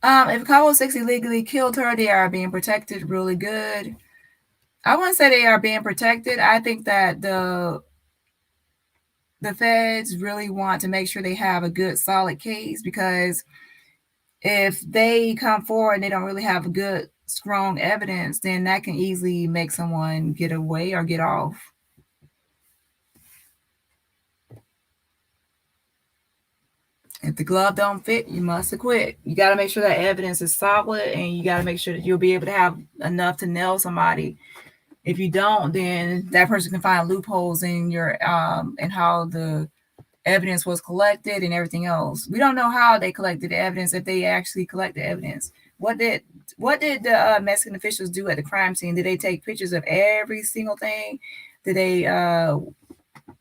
If a couple 6 illegally killed her, they are being protected really good. I wouldn't say they are being protected. I think that the feds really want to make sure they have a good, solid case, because if they come forward and they don't really have a good, strong evidence, then that can easily make someone get away or get off. If the glove don't fit, you must acquit. You got to make sure that evidence is solid, and you got to make sure that you'll be able to have enough to nail somebody. If you don't, then that person can find loopholes in your and how the evidence was collected and everything else. We don't know how they collected the evidence, if they actually collect the evidence. What did the Mexican officials do at the crime scene? Did they take pictures of every single thing? Did they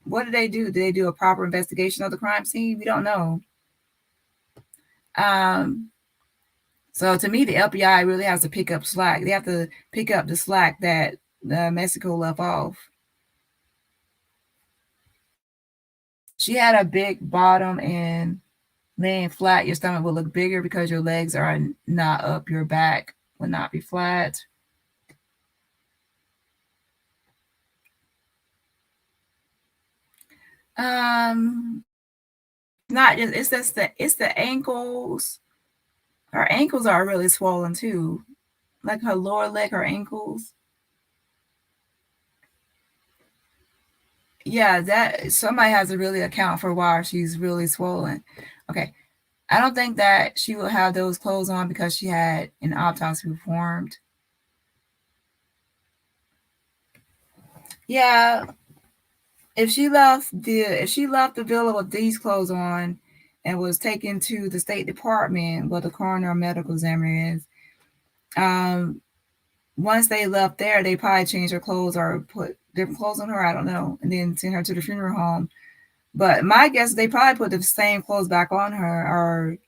what did they do? Did they do a proper investigation of the crime scene? We don't know. So to me, the FBI really has to pick up slack. They have to pick up the slack that Mexico left off. She had a big bottom, and laying flat, your stomach will look bigger because your legs are not up. Your back will not be flat. Not just, it's the ankles. Her ankles are really swollen too, like her lower leg, her ankles. Yeah, that somebody has to really account for why she's really swollen. Okay, I don't think that she will have those clothes on because she had an autopsy performed. Yeah, if she left the villa with these clothes on and was taken to the State Department, where the coroner or medical examiner is, once they left there, they probably changed her clothes or put different clothes on her. I don't know, and then send her to the funeral home. But my guess is they probably put the same clothes back on her, or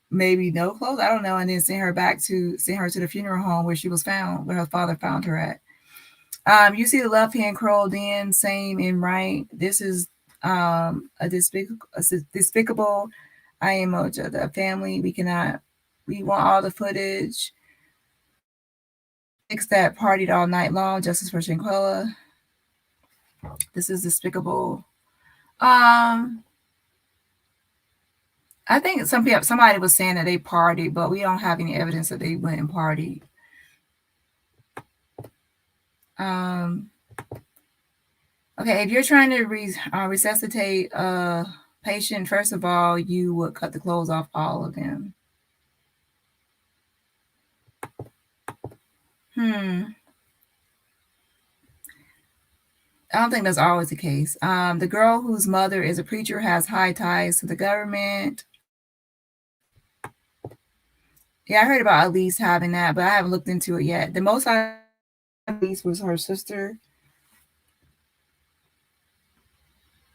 maybe no clothes. I don't know, and then send her to the funeral home where she was found, where her father found her at. You see the left hand curled in, same in right. This is a despicable. I am the family. We want all the footage. Six that partied all night long. Justice for Shanquella. This is despicable. I think somebody was saying that they partied, but we don't have any evidence that they went and partied. Okay, if you're trying to resuscitate a patient, first of all, you would cut the clothes off all of them. I don't think that's always the case. The girl whose mother is a preacher has high ties to the government. Yeah, I heard about Elise having that, but I haven't looked into it yet. The most I Elise was her sister.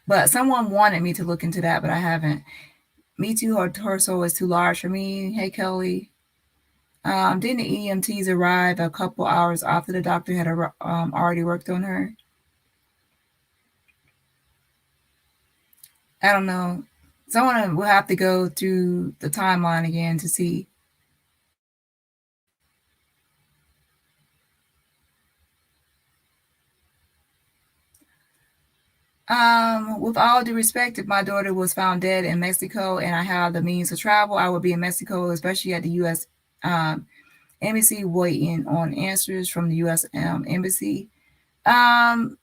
But someone wanted me to look into that, but I haven't. Me too, her torso is too large for me. Hey, Kelly. Didn't the EMTs arrive a couple hours after the doctor had already worked on her? I don't know. Someone will have to go through the timeline again to see. With all due respect, if my daughter was found dead in Mexico and I have the means to travel, I would be in Mexico, especially at the U.S. Embassy, waiting on answers from the U.S. Embassy. Not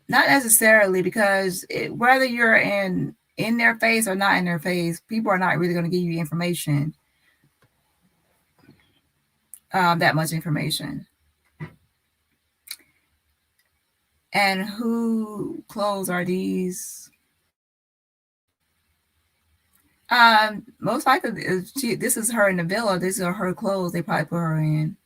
necessarily, because whether you're in their face or not in their face, people are not really going to give you information. That much information. And who clothes are these? Most likely, this is her in the villa. These are her clothes. They probably put her in.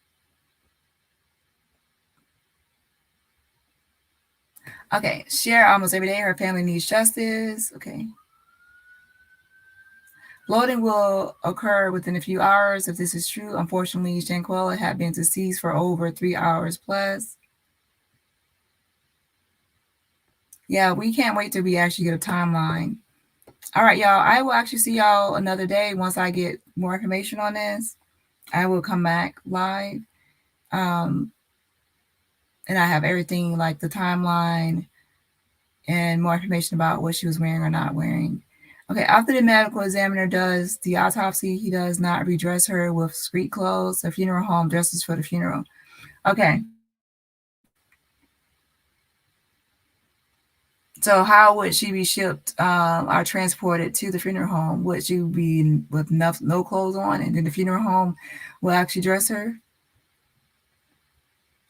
Okay, share almost every day. Her family needs justice. Okay. Loading will occur within a few hours. If this is true, unfortunately, Shanquella had been deceased for over 3 hours plus. Yeah, we can't wait till we actually get a timeline. All right, y'all. I will actually see y'all another day once I get more information on this. I will come back live. And I have everything like the timeline and more information about what she was wearing or not wearing. Okay, after the medical examiner does the autopsy, he does not redress her with street clothes. The funeral home dresses for the funeral. Okay. So how would she be shipped or transported to the funeral home? Would she be with no clothes on, and then the funeral home will actually dress her?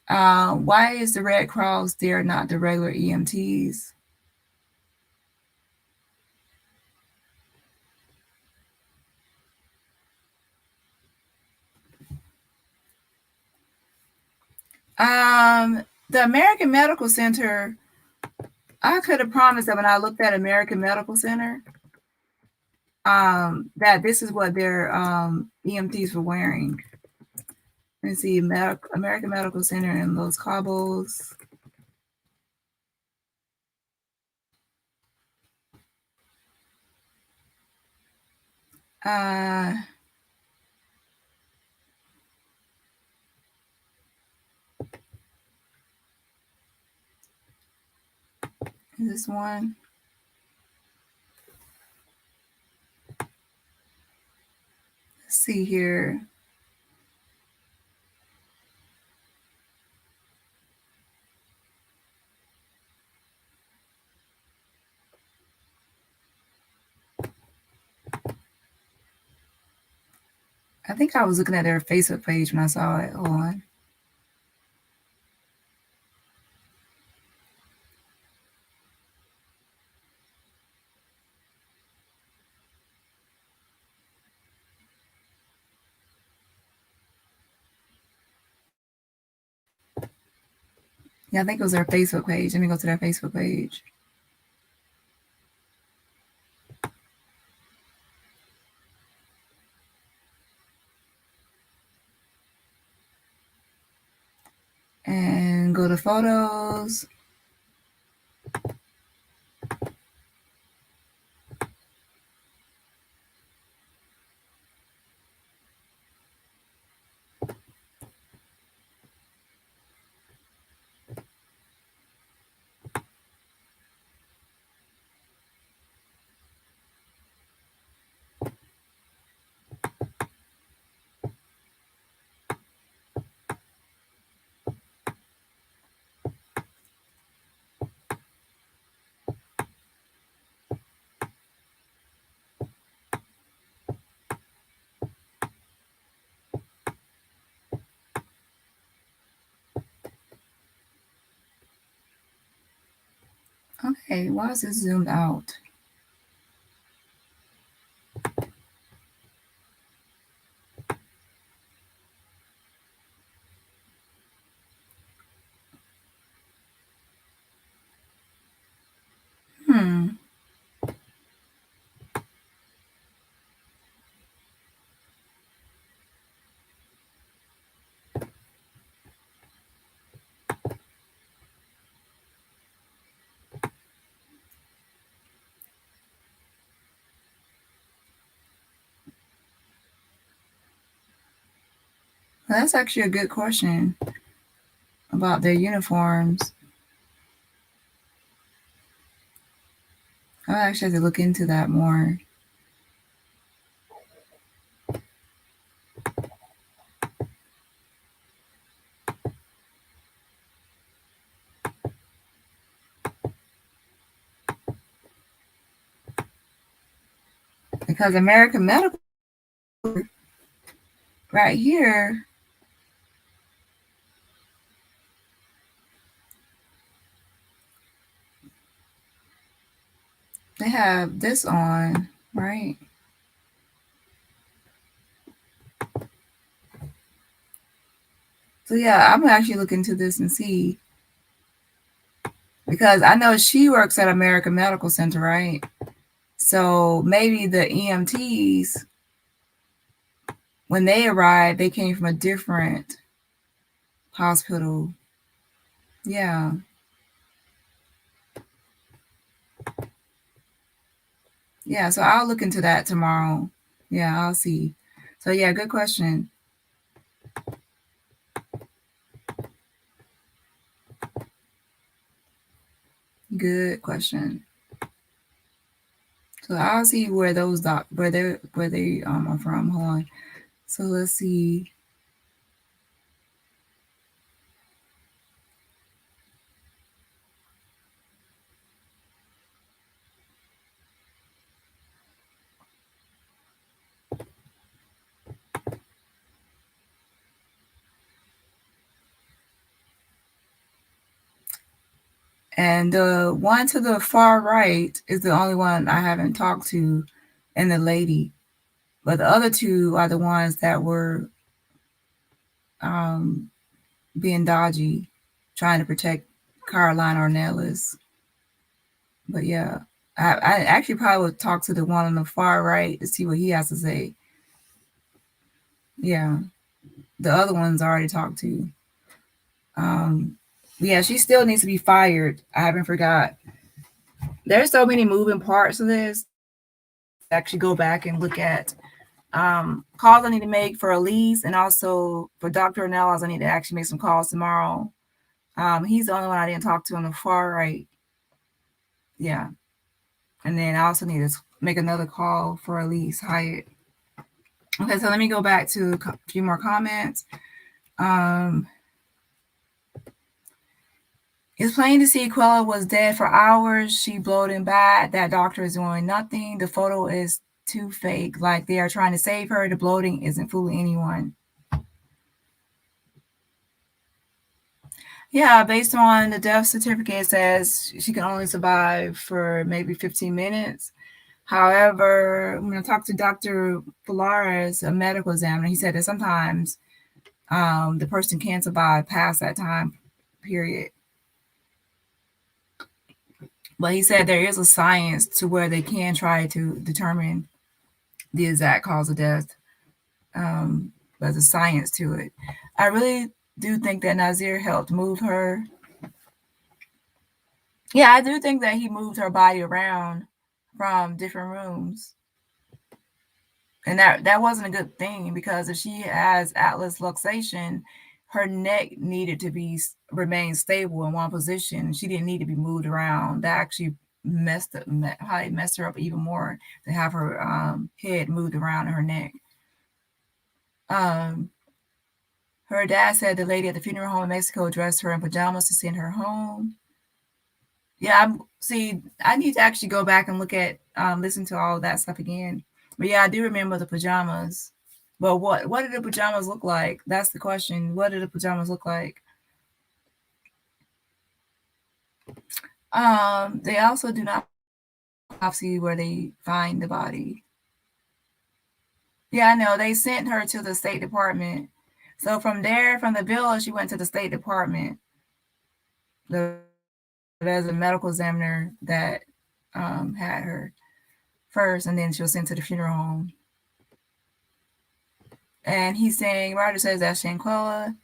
Why is the Red Cross there, not the regular EMTs? The American Medical Center, I could have promised that when I looked at American Medical Center, that this is what their EMTs were wearing. Let's see, American Medical Center in Los Cabos. This one. Let's see here. I think I was looking at their Facebook page when I saw it. Hold on. Yeah, I think it was their Facebook page. Let me go to their Facebook page. And go to photos. Okay, why is this zoomed out? Well, that's actually a good question about their uniforms. I actually have to look into that more. Because American Medical right here, they have this on, right? So yeah, I'm gonna actually look into this and see. Because I know she works at American Medical Center, right? So maybe the EMTs, when they arrived, they came from a different hospital. Yeah. Yeah, so I'll look into that tomorrow. Yeah, I'll see. So yeah, good question. Good question. So I'll see where those where they are from. Hold on. So let's see. And the one to the far right is the only one I haven't talked to, and the lady. But the other two are the ones that were being dodgy, trying to protect Caroline Ornelas. But yeah, I actually probably would talk to the one on the far right to see what he has to say. Yeah, the other one's already talked to. Yeah, she still needs to be fired. I haven't forgot. There's so many moving parts of this. Actually, go back and look at calls I need to make for Elise, and also for Dr. Ornelas, I need to actually make some calls tomorrow. He's the only one I didn't talk to on the far right. Yeah. And then I also need to make another call for Elise Hyatt. Okay, so let me go back to a few more comments. It's plain to see Quella was dead for hours. She bloating bad. That doctor is doing nothing. The photo is too fake. Like they are trying to save her. The bloating isn't fooling anyone. Yeah, based on the death certificate, it says she can only survive for maybe 15 minutes. However, when I talked to Dr. Flores, a medical examiner, he said that sometimes the person can survive past that time period. But he said there is a science to where they can try to determine the exact cause of death. There's a science to it. I really do think that Nazir helped move her. Yeah, I do think that he moved her body around from different rooms. And that wasn't a good thing, because if she has atlas luxation, her neck needed to remain stable in one position. She didn't need to be moved around. That actually messed her up even more, to have her head moved around in her neck. Her dad said the lady at the funeral home in Mexico dressed her in pajamas to send her home. Yeah, I need to actually go back and look at listen to all of that stuff again. But yeah, I do remember the pajamas. But what did the pajamas look like? That's the question. What did the pajamas look like? They also do not see where they find the body. Yeah, I know. They sent her to the State Department. So from the villa, she went to the State Department. There's a medical examiner that had her first, and then she was sent to the funeral home. And he's saying, Ryder says that's Shanquella.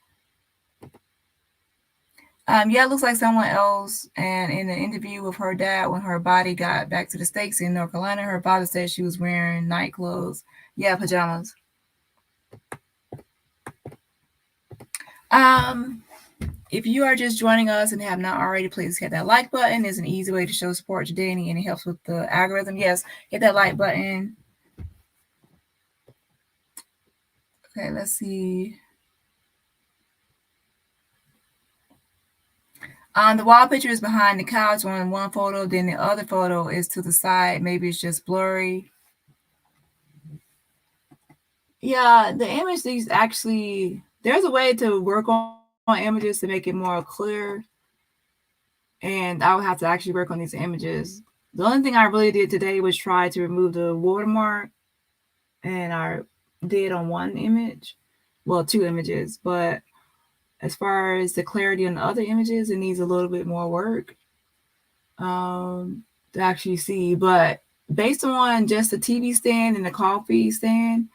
Yeah, it looks like someone else. And in the interview with her dad, when her body got back to the States in North Carolina, her father said she was wearing night clothes. Yeah, pajamas. If you are just joining us and have not already, please hit that like button. It's an easy way to show support to Dani, and it helps with the algorithm. Yes, hit that like button. Okay, let's see. The wall picture is behind the couch on one photo, then the other photo is to the side. Maybe it's just blurry. Yeah, the image is actually, there's a way to work on images to make it more clear. And I would have to actually work on these images. The only thing I really did today was try to remove the watermark, and I did on one image. Well, two images, but as far as the clarity on the other images, it needs a little bit more work to actually see. But based on just the TV stand and the coffee stand,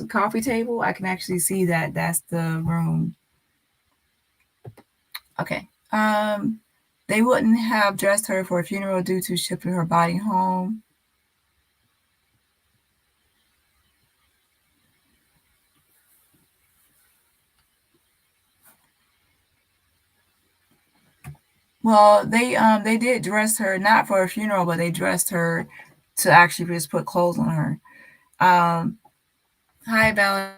coffee table, I can actually see that that's the room. Okay. They wouldn't have dressed her for a funeral due to shipping her body home. Well, they did dress her not for a funeral, but they dressed her to actually just put clothes on her. Hi, Val.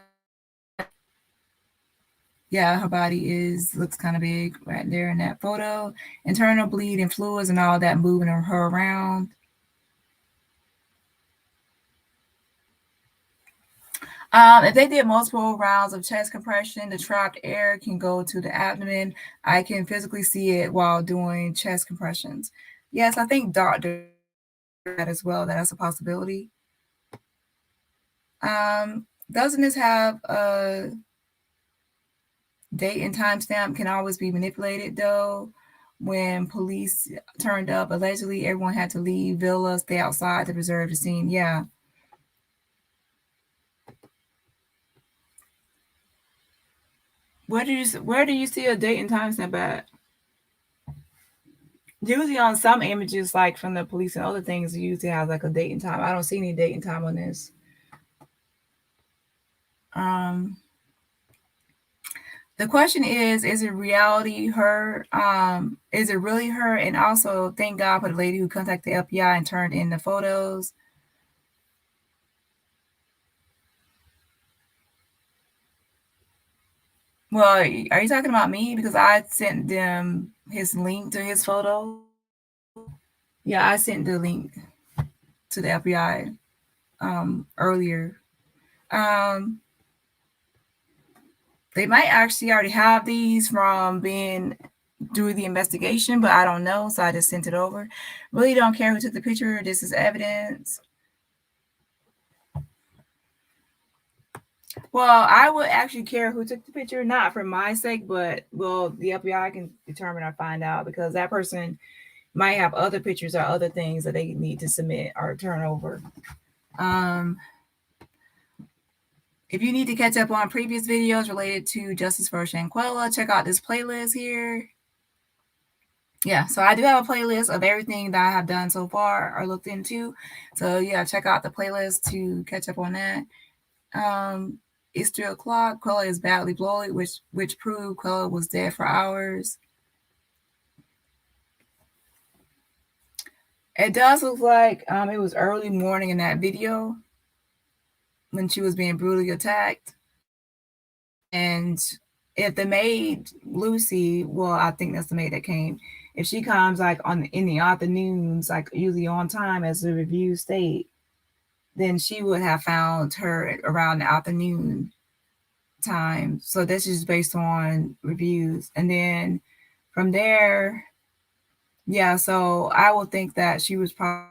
Yeah, her body looks kind of big right there in that photo. Internal bleed and fluids and all that moving her around. If they did multiple rounds of chest compression, the trapped air can go to the abdomen. I can physically see it while doing chest compressions. Yes, I think doctor that as well. That's a possibility. Doesn't this have a date and timestamp? Can always be manipulated though. When police turned up, allegedly everyone had to leave Villa, stay outside to preserve the scene. Yeah. Where do you see a date and timestamp at? Usually on some images, like from the police and other things, it usually has like a date and time. I don't see any date and time on this. The question is it reality her? Is it really her? And also, thank God for the lady who contacted the FBI and turned in the photos. Well, are you talking about me? Because I sent them his link to his photo. Yeah, I sent the link to the FBI earlier. They might actually already have these from being through the investigation, but I don't know, so I just sent it over. Really don't care who took the picture. This is evidence. Well, I would actually care who took the picture, not for my sake, but well, the FBI can determine or find out because that person might have other pictures or other things that they need to submit or turn over. If you need to catch up on previous videos related to Justice for Shanquella, check out this playlist here. Yeah, so I do have a playlist of everything that I have done so far or looked into. So yeah, check out the playlist to catch up on that. It's 3:00. Quella is badly bloated, which proved Quella was dead for hours. It does look like it was early morning in that video when she was being brutally attacked. And if the maid Lucy, well, I think that's the maid that came. If she comes like in the afternoons, like usually on time, as the reviews state, then she would have found her around the afternoon time. So this is based on reviews, and then from there, yeah. So I would think that she was probably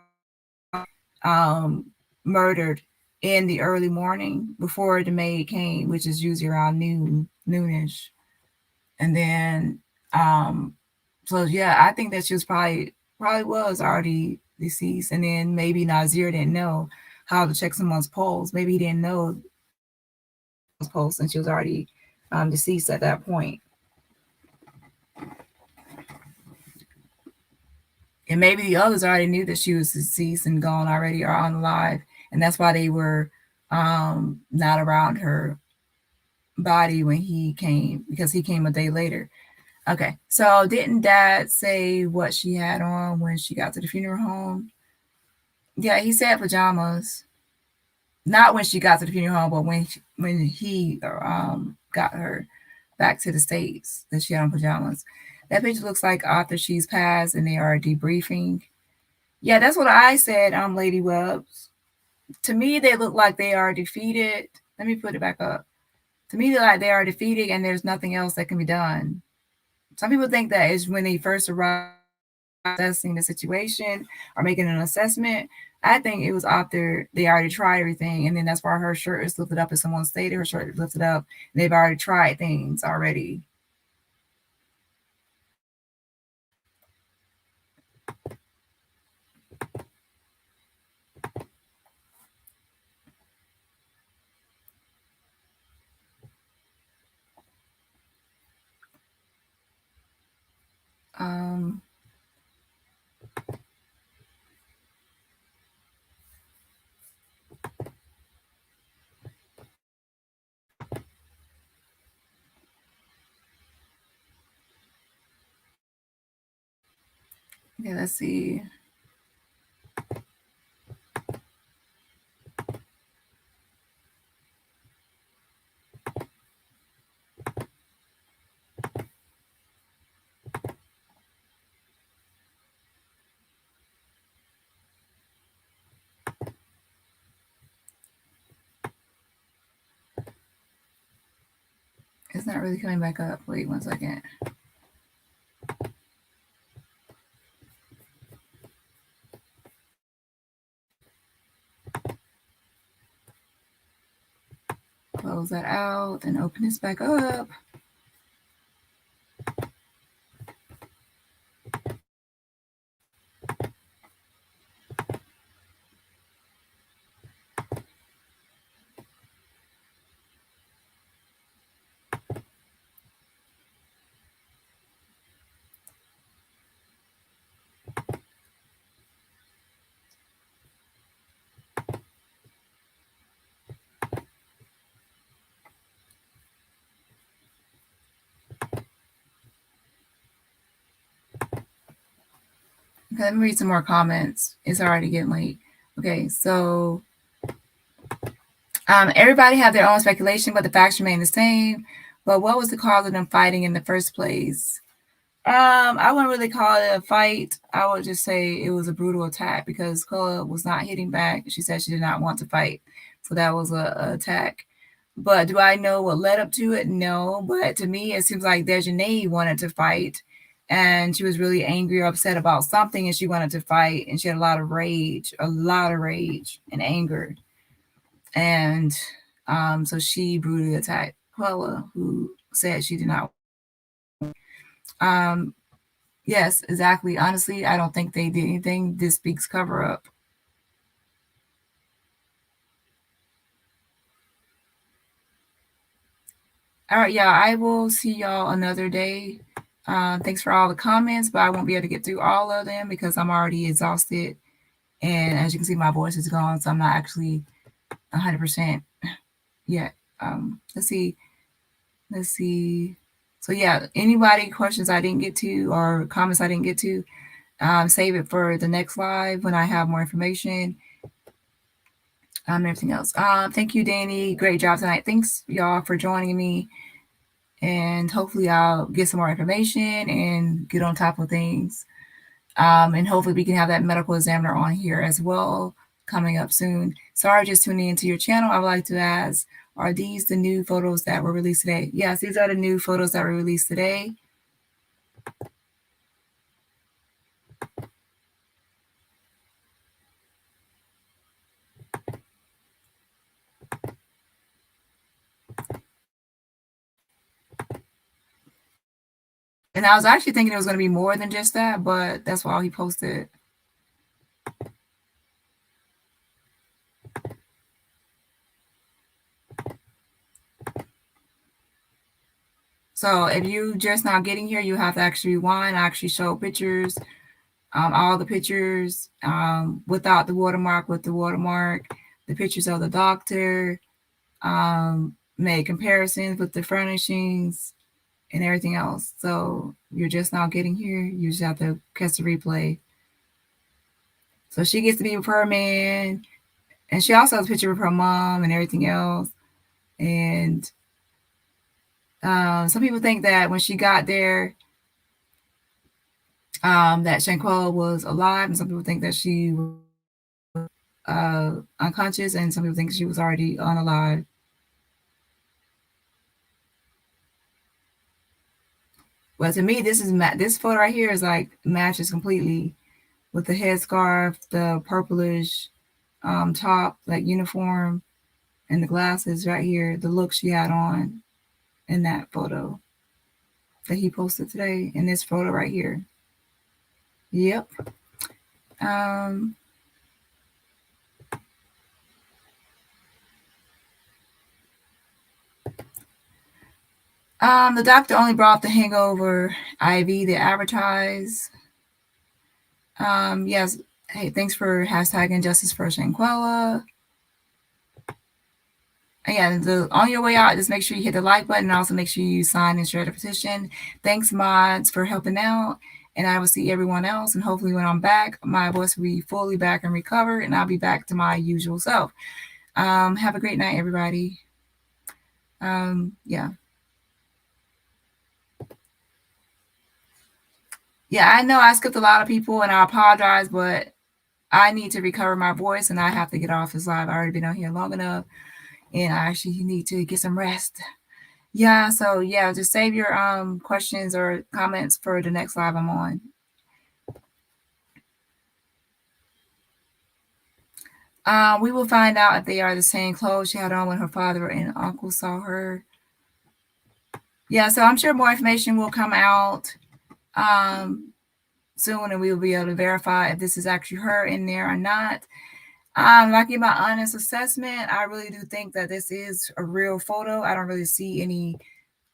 murdered in the early morning before the maid came, which is usually around noonish. And then so yeah, I think that she was probably was already deceased. And then maybe Nazir didn't know how to check someone's pulse. Maybe he didn't know his pulse and she was already deceased at that point. And maybe the others already knew that she was deceased and gone already or unalive, and that's why they were not around her body when he came, because he came a day later. Okay, so didn't Dad say what she had on when she got to the funeral home? Yeah, he said pajamas. Not when she got to the funeral home, but when he got her back to the States, that she had on pajamas. That picture looks like after she's passed and they are debriefing. Yeah, that's what I said, Lady Webbs. To me, they look like they are defeated. Let me put it back up. To me, they're like they are defeated and there's nothing else that can be done. Some people think that is when they first arrive, assessing the situation or making an assessment. I think it was after they already tried everything, and then that's why her shirt is lifted up. If someone stated her shirt is lifted up, they've already tried things already. Um, yeah, let's see. It's not really coming back up. Wait 1 second. Close that out and open this back up. Okay, let me read some more comments. It's already getting late. Okay, so everybody have their own speculation, but the facts remain the same. But what was the cause of them fighting in the first place? I wouldn't really call it a fight. I would just say it was a brutal attack because Kola was not hitting back. She said she did not want to fight, so that was a attack. But do I know what led up to it? No. But to me, it seems like Dejanay wanted to fight, and she was really angry or upset about something, and she wanted to fight, and she had a lot of rage and anger, and so she brutally attacked Kola, who said she did not. Um, Yes, exactly. Honestly, I don't think they did anything. This speaks cover up. All right, yeah, I will see y'all another day. Thanks for all the comments, but I won't be able to get through all of them because I'm already exhausted. And as you can see, my voice is gone, so I'm not actually 100% yet. Let's see. Let's see. So yeah, anybody questions I didn't get to or comments I didn't get to, save it for the next live when I have more information. Everything else. Thank you, Dani. Great job tonight. Thanks, y'all, for joining me. And hopefully, I'll get some more information and get on top of things. And hopefully, we can have that medical examiner on here as well coming up soon. Sorry, just tuning into your channel. I would like to ask, are these the new photos that were released today? Yes, these are the new photos that were released today. And I was actually thinking it was going to be more than just that, but that's all he posted. So if you just now getting here, you have to actually rewind. I actually show pictures, all the pictures without the watermark, with the watermark, the pictures of the doctor, made comparisons with the furnishings and everything else. So you're just now getting here. You just have to catch the replay. So she gets to be with her man, and she also has a picture of her mom and everything else. And some people think that when she got there, that Shanquella was alive, and some people think that she was unconscious, and some people think she was already unalive. But to me, this photo right here is like matches completely with the headscarf, the purplish top, like uniform, and the glasses right here. The look she had on in that photo that he posted today, in this photo right here. Yep. The doctor only brought the hangover IV to advertise. Yes. Hey, thanks for hashtagging justice for Shanquella. Yeah, on your way out, just make sure you hit the like button and also make sure you sign and share the petition. Thanks, mods, for helping out. And I will see everyone else. And hopefully, when I'm back, my voice will be fully back and recovered, and I'll be back to my usual self. Have a great night, everybody. Yeah. Yeah, I know I skipped a lot of people, and I apologize, but I need to recover my voice, and I have to get off this live. I've already been on here long enough, and I actually need to get some rest. Yeah, so yeah, just save your questions or comments for the next live I'm on. We will find out if they are the same clothes she had on when her father and uncle saw her. Yeah, so I'm sure more information will come out soon, and we will be able to verify if this is actually her in there or not. Like in my honest assessment, I really do think that this is a real photo. I don't really see any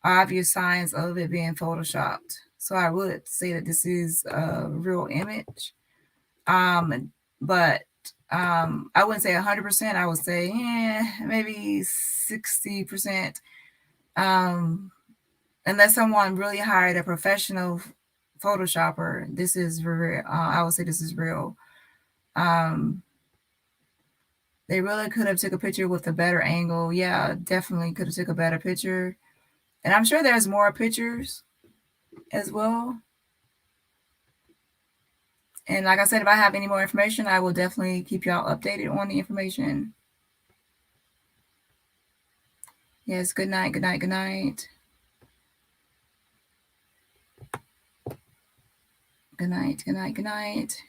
obvious signs of it being photoshopped. So I would say that this is a real image. But I wouldn't say 100%. I would say maybe 60%. Unless someone really hired a professional photoshopper, this is real. I would say this is real. They really could have took a picture with a better angle. Yeah, definitely could have took a better picture. And I'm sure there's more pictures as well. And like I said, if I have any more information, I will definitely keep y'all updated on the information. Yes, good night, good night, good night. Good night, good night, good night.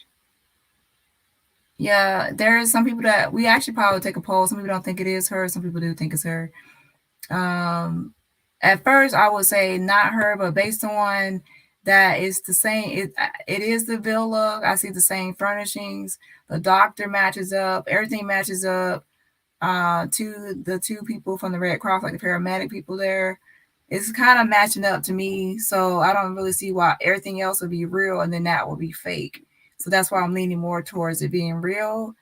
Yeah, there are some people that we actually probably take a poll. Some people don't think it is her. Some people do think it's her. At first, I would say not her, but based on that, it's the same. It is the Ville look. I see the same furnishings. The doctor matches up. Everything matches up to the two people from the Red Cross, like the paramedic people there. It's kind of matching up to me. So I don't really see why everything else would be real and then that will be fake. So that's why I'm leaning more towards it being real.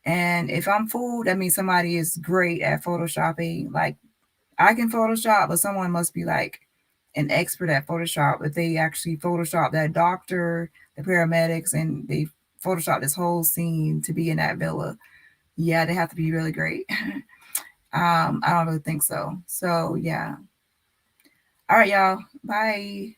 And if I'm fooled, that means somebody is great at photoshopping. Like I can Photoshop, but someone must be like an expert at Photoshop. If they actually Photoshop that doctor, the paramedics, and they Photoshop this whole scene to be in that villa, yeah, they have to be really great. I don't really think so. So yeah. All right, y'all. Bye.